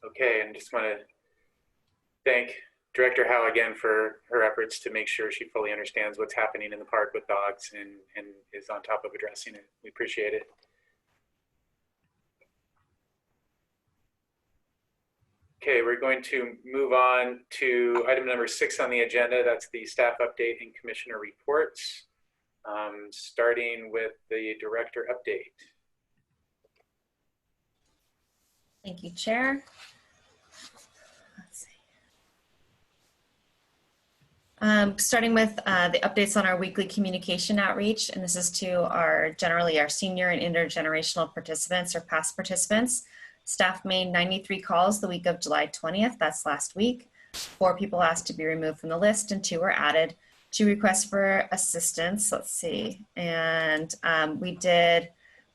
Okay, and just want to thank Director Howe again for her efforts to make sure she fully understands what's happening in the park with dogs and is on top of addressing it. We appreciate it. Okay, we're going to move on to item number 6 on the agenda. That's the staff update and commissioner reports. Starting with the director update. Thank you, Chair. Starting with the updates on our weekly communication outreach, and this is to generally our senior and intergenerational participants or past participants. Staff made 93 calls the week of July 20th, that's last week. 4 people asked to be removed from the list and 2 were added. 2 requests for assistance, let's see. And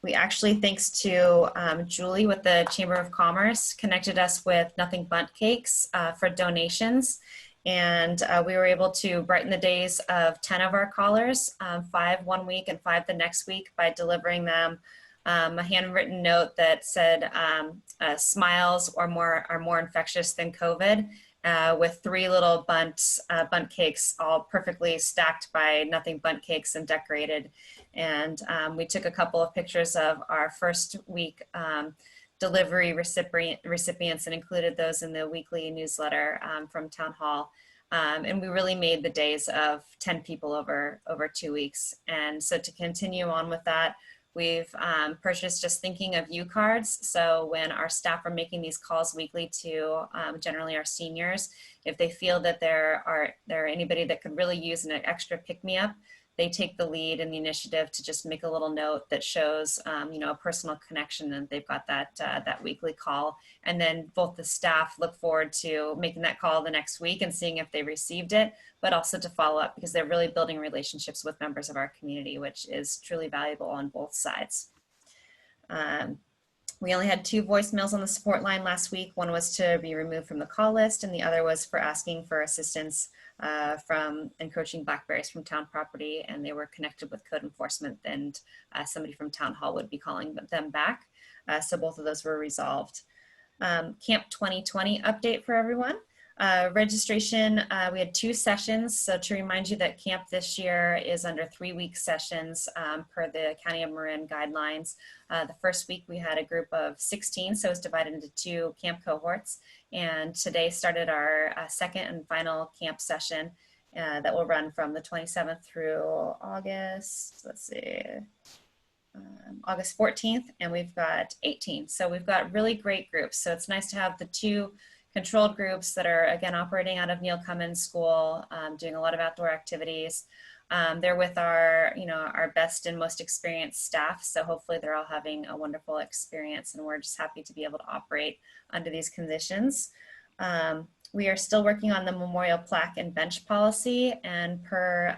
we actually, thanks to Julie with the Chamber of Commerce, connected us with Nothing Bundt Cakes for donations. And we were able to brighten the days of 10 of our callers, 5 one week and 5 the next week, by delivering them a handwritten note that said smiles are more infectious than COVID, with 3 little Bundt cakes, all perfectly stacked by Nothing Bundt Cakes and decorated. And we took a couple of pictures of our first week delivery recipients and included those in the weekly newsletter from Town Hall. And we really made the days of 10 people over 2 weeks. And so to continue on with that, we've purchased Just Thinking of You cards. So when our staff are making these calls weekly to generally our seniors, if they feel that there are anybody that could really use an extra pick-me-up, they take the lead and the initiative to just make a little note that shows, a personal connection, and they've got that weekly call. And then both the staff look forward to making that call the next week and seeing if they received it, but also to follow up because they're really building relationships with members of our community, which is truly valuable on both sides. We only had 2 voicemails on the support line last week. One was to be removed from the call list, and the other was for asking for assistance from encroaching blackberries from town property, and they were connected with code enforcement, and somebody from Town Hall would be calling them back. So both of those were resolved. Camp 2020 update for everyone. Registration, we had 2 sessions. So to remind you that camp this year is under 3-week sessions per the County of Marin guidelines. The first week we had a group of 16, so it was divided into 2 camp cohorts. And today started our second and final camp session that will run from the 27th through August, August 14th, and we've got 18. So we've got really great groups. So it's nice to have the 2 controlled groups that are, again, operating out of Neil Cummins School, doing a lot of outdoor activities. They're with our best and most experienced staff. So hopefully they're all having a wonderful experience, and we're just happy to be able to operate under these conditions. We are still working on the memorial plaque and bench policy, and per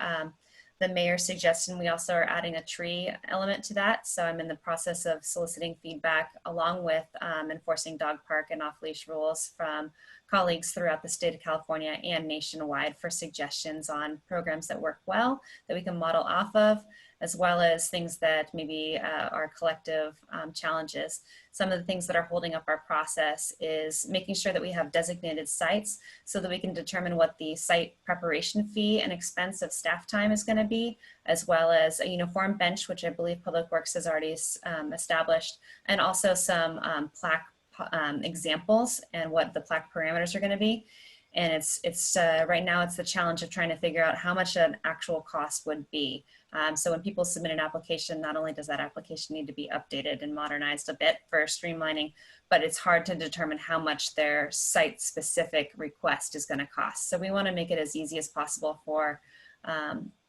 the mayor's suggestion, we also are adding a tree element to that. So I'm in the process of soliciting feedback along with enforcing dog park and off-leash rules from colleagues throughout the state of California and nationwide for suggestions on programs that work well that we can model off of, as well as things that maybe are collective challenges. Some of the things that are holding up our process is making sure that we have designated sites so that we can determine what the site preparation fee and expense of staff time is going to be, as well as a uniform bench, which I believe Public Works has already established, and also some plaque examples and what the plaque parameters are going to be. And it's right now it's the challenge of trying to figure out how much an actual cost would be. So when people submit an application, not only does that application need to be updated and modernized a bit for streamlining, but it's hard to determine how much their site-specific request is going to cost. So we want to make it as easy as possible for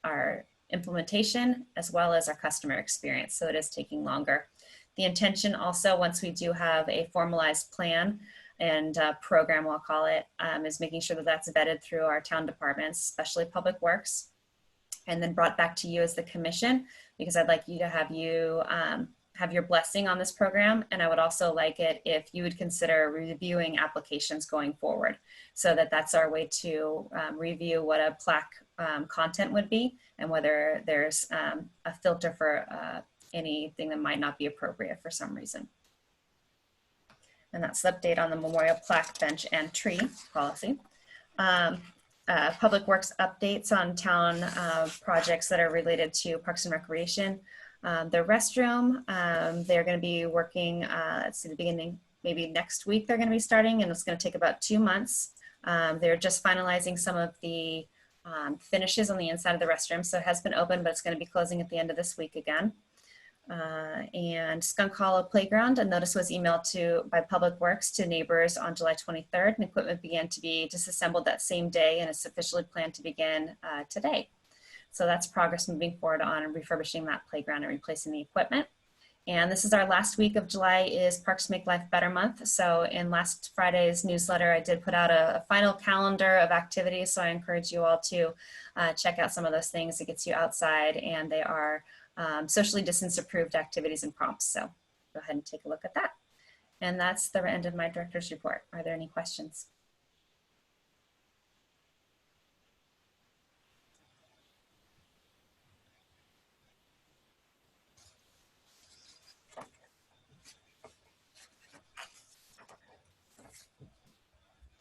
our implementation as well as our customer experience. So it is taking longer. The intention also, once we do have a formalized plan and program, we'll call it, is making sure that that's vetted through our town departments, especially Public Works, and then brought back to you as the commission, because I'd like you to have your blessing on this program. And I would also like it if you would consider reviewing applications going forward, so that that's our way to review what a plaque content would be and whether there's a filter for anything that might not be appropriate for some reason. And that's the update on the memorial plaque, bench, and tree policy. Public Works updates on town projects that are related to Parks and Recreation. The restroom, they're going to be working, let's see, the beginning, maybe next week they're going to be starting, and it's going to take about 2 months. They're just finalizing some of the finishes on the inside of the restroom. So it has been open, but it's going to be closing at the end of this week again. And Skunk Hollow Playground, a notice was emailed by Public Works to neighbors on July 23rd, and equipment began to be disassembled that same day, and is officially planned to begin today. So that's progress moving forward on refurbishing that playground and replacing the equipment. And this is our last week of July is Parks Make Life Better month. So in last Friday's newsletter, I did put out a final calendar of activities. So I encourage you all to check out some of those things. It gets you outside, and they are socially distance approved activities and prompts. So go ahead and take a look at that. And that's the end of my director's report. Are there any questions?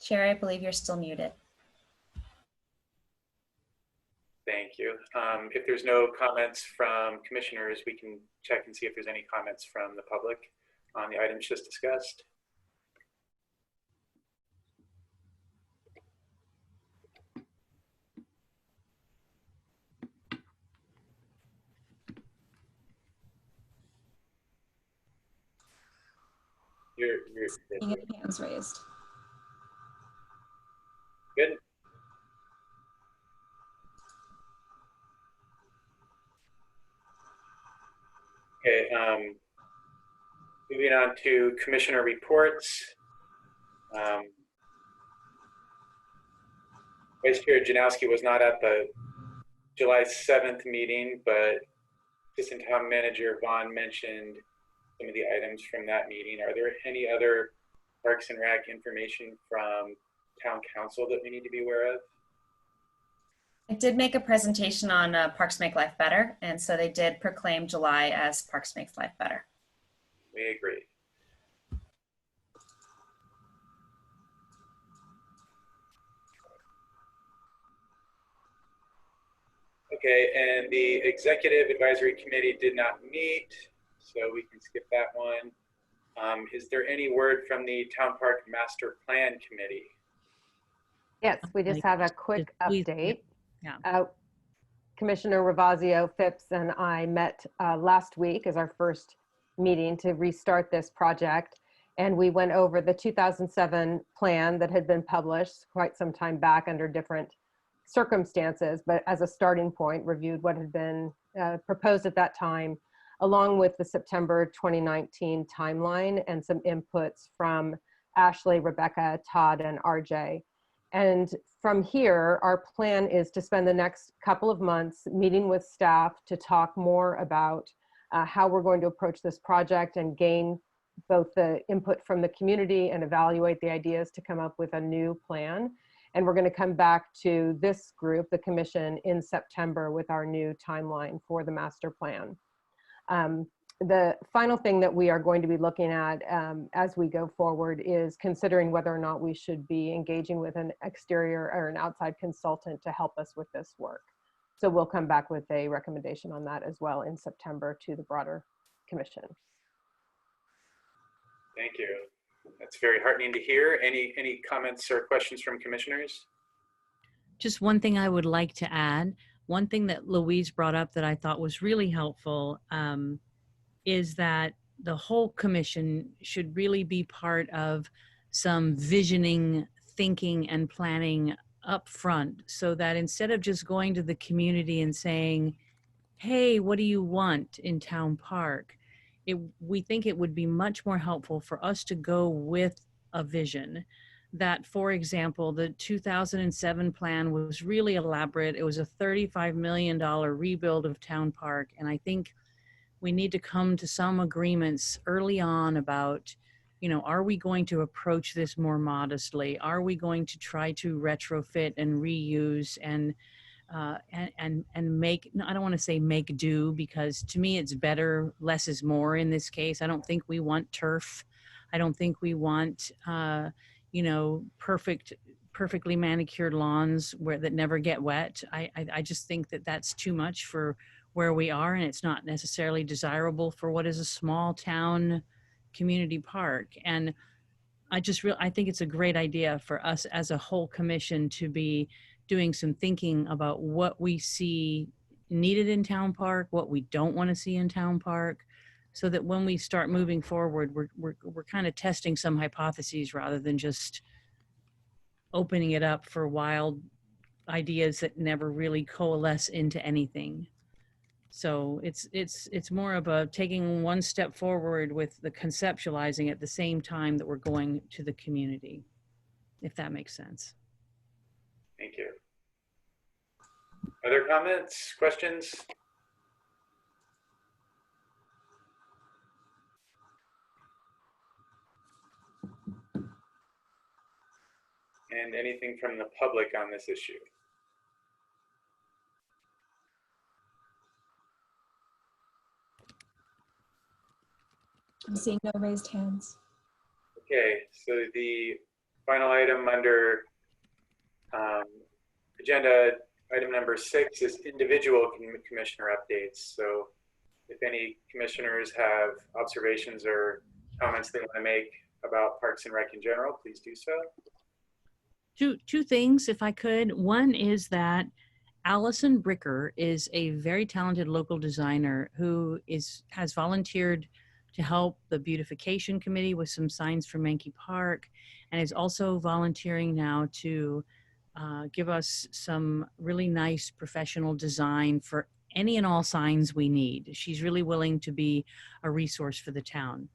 Sherry, I believe you're still muted. Thank you. If there's no comments from commissioners, we can check and see if there's any comments from the public on the items just discussed. Your hands raised. Good. Okay, moving on to commissioner reports. Vice Chair Janowski was not at the July 7th meeting, but Assistant Town Manager Vaughn mentioned some of the items from that meeting. Are there any other Parks and Rec information from Town Council that we need to be aware of? I did make a presentation on Parks Make Life Better, and so they did proclaim July as Parks Makes Life Better. We agree. Okay, and the Executive Advisory Committee did not meet, so we can skip that one. Is there any word from the Town Park Master Plan Committee? Yes, we just have a quick update. Yeah. Commissioner Ravazio, Phipps, and I met last week as our first meeting to restart this project. And we went over the 2007 plan that had been published quite some time back under different circumstances, but as a starting point, reviewed what had been proposed at that time, along with the September 2019 timeline and some inputs from Ashley, Rebecca, Todd, and RJ. And from here, our plan is to spend the next couple of months meeting with staff to talk more about how we're going to approach this project and gain both the input from the community and evaluate the ideas to come up with a new plan. And we're going to come back to this group, the commission, in September with our new timeline for the master plan. The final thing that we are going to be looking at as we go forward is considering whether or not we should be engaging with an exterior or an outside consultant to help us with this work. So we'll come back with a recommendation on that as well in September to the broader commission. Thank you. That's very heartening to hear. Any comments or questions from commissioners? Just one thing I would like to add. One thing that Louise brought up that I thought was really helpful is that the whole commission should really be part of some visioning, thinking, and planning up front, so that instead of just going to the community and saying, hey, what do you want in Town Park? We think it would be much more helpful for us to go with a vision. That, for example, the 2007 plan was really elaborate. It was a $35 million rebuild of Town Park. And I think we need to come to some agreements early on about, you know, are we going to approach this more modestly? Are we going to try to retrofit and reuse and make, I don't want to say make do, because to me it's better, less is more in this case. I don't think we want turf. I don't think we want, you know, perfectly manicured lawns that never get wet. I just think that that's too much for where we are, and it's not necessarily desirable for what is a small town community park. And I think it's a great idea for us as a whole commission to be doing some thinking about what we see needed in Town Park, what we don't want to see in Town Park, so that when we start moving forward, we're kind of testing some hypotheses rather than just opening it up for wild ideas that never really coalesce into anything. So it's more of a taking one step forward with the conceptualizing at the same time that we're going to the community, if that makes sense. Thank you. Other comments, questions? And anything from the public on this issue? I'm seeing no raised hands. Okay, so the final item under agenda item number 6 is individual commissioner updates. So if any commissioners have observations or comments they want to make about Parks and Rec in general, please do so. Two things, if I could. One is that Allison Bricker is a very talented local designer who has volunteered to help the beautification committee with some signs for Menke Park, and is also volunteering now to give us some really nice professional design for any and all signs we need. She's really willing to be a resource for the town.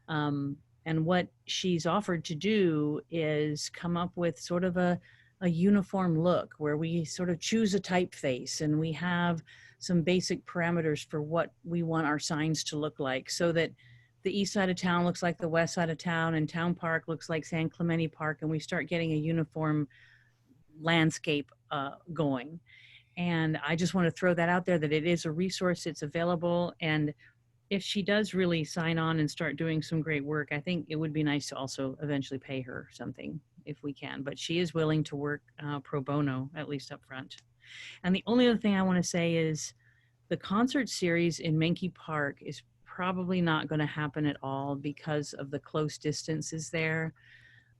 And what she's offered to do is come up with sort of a uniform look where we sort of choose a typeface and we have some basic parameters for what we want our signs to look like, so that the east side of town looks like the west side of town and Town Park looks like San Clemente Park, and we start getting a uniform landscape going. And I just want to throw that out there, that it is a resource, it's available, and if she does really sign on and start doing some great work, I think it would be nice to also eventually pay her something if we can. But she is willing to work pro bono, at least up front. And the only other thing I want to say is the concert series in Menke Park is probably not going to happen at all because of the close distances there.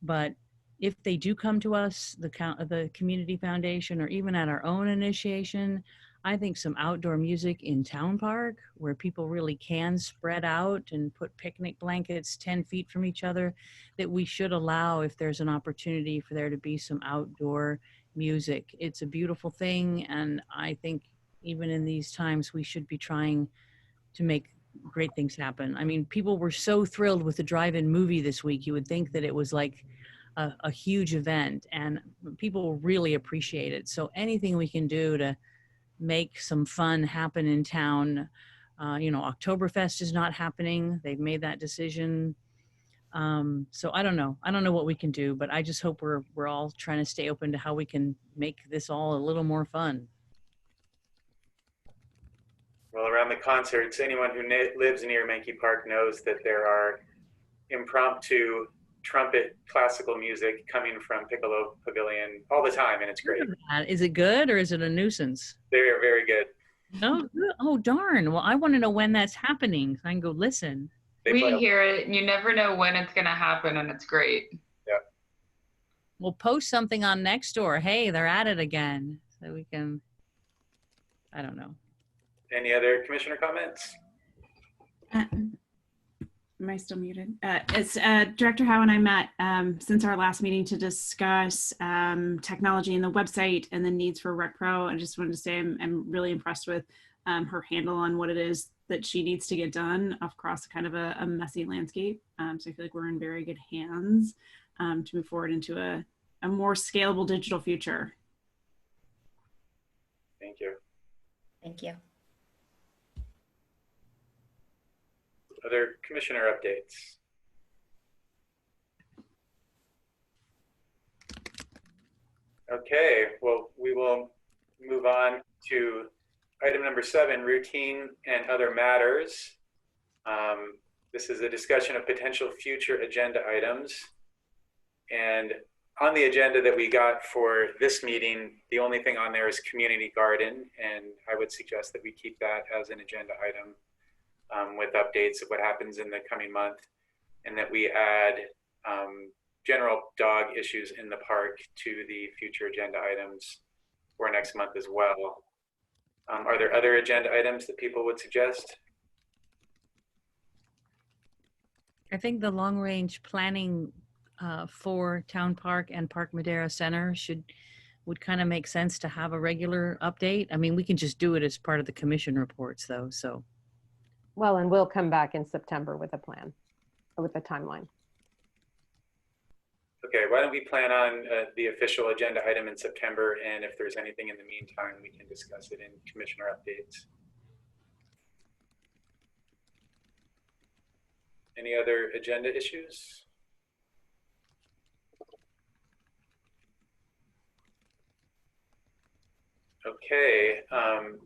But if they do come to us, the Community Foundation, or even at our own initiation, I think some outdoor music in Town Park where people really can spread out and put picnic blankets 10 feet from each other, that we should allow if there's an opportunity for there to be some outdoor music. It's a beautiful thing, and I think even in these times we should be trying to make great things happen. I mean, people were so thrilled with the drive-in movie this week. You would think that it was like a huge event, and people really appreciate it. So anything we can do to make some fun happen in town. You know, Oktoberfest is not happening. They've made that decision. So I don't know. I don't know what we can do, but I just hope we're all trying to stay open to how we can make this all a little more fun. Well, around the concerts, anyone who lives near Menke Park knows that there are impromptu trumpet classical music coming from Piccolo Pavilion all the time, and it's great. Is it good or is it a nuisance? They're very good. Oh, good. Oh, darn. Well, I want to know when that's happening so I can go listen. We hear it, and you never know when it's going to happen, and it's great. Yeah. We'll post something on Nextdoor. Hey, they're at it again. So we can, I don't know. Any other commissioner comments? Am I still muted? It's Director Howe and I met since our last meeting to discuss technology and the website and the needs for RecPro. I just wanted to say I'm really impressed with her handle on what it is that she needs to get done across kind of a messy landscape. So I feel like we're in very good hands to move forward into a more scalable digital future. Thank you. Thank you. Other commissioner updates? Okay, well, we will move on to item number 7, routine and other matters. This is a discussion of potential future agenda items. And on the agenda that we got for this meeting, the only thing on there is community garden. And I would suggest that we keep that as an agenda item with updates of what happens in the coming month, and that we add general dog issues in the park to the future agenda items for next month as well. Are there other agenda items that people would suggest? I think the long range planning for Town Park and Park Madera Center would kind of make sense to have a regular update. I mean, we can just do it as part of the commission reports though, so. Well, and we'll come back in September with a plan, with a timeline. Okay, why don't we plan on the official agenda item in September, and if there's anything in the meantime, we can discuss it in commissioner updates. Any other agenda issues? Okay,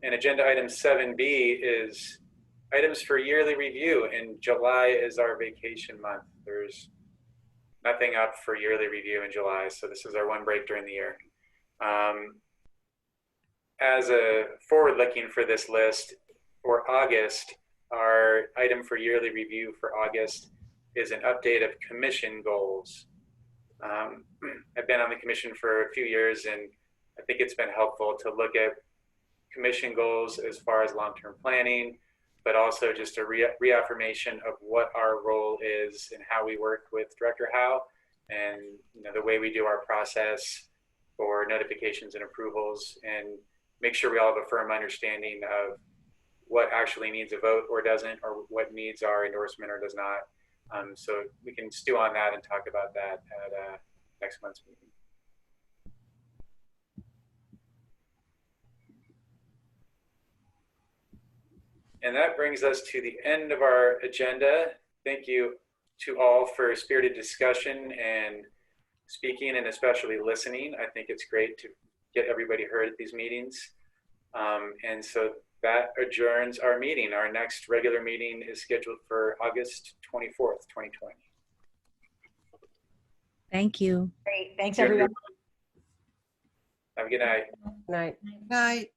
and agenda item 7B is items for yearly review, and July is our vacation month. There's nothing up for yearly review in July, so this is our one break during the year. As a forward-looking for this list, for August, our item for yearly review for August is an update of commission goals. I've been on the commission for a few years, and I think it's been helpful to look at commission goals as far as long-term planning, but also just a reaffirmation of what our role is and how we work with Director Howe, and the way we do our process for notifications and approvals, and make sure we all have a firm understanding of what actually needs a vote or doesn't, or what needs our endorsement or does not. So we can stew on that and talk about that at next month's meeting. And that brings us to the end of our agenda. Thank you to all for spirited discussion and speaking, and especially listening. I think it's great to get everybody heard at these meetings. And so that adjourns our meeting. Our next regular meeting is scheduled for August 24th, 2020. Thank you. Great. Thanks, everyone. Have a good night. Night. Night.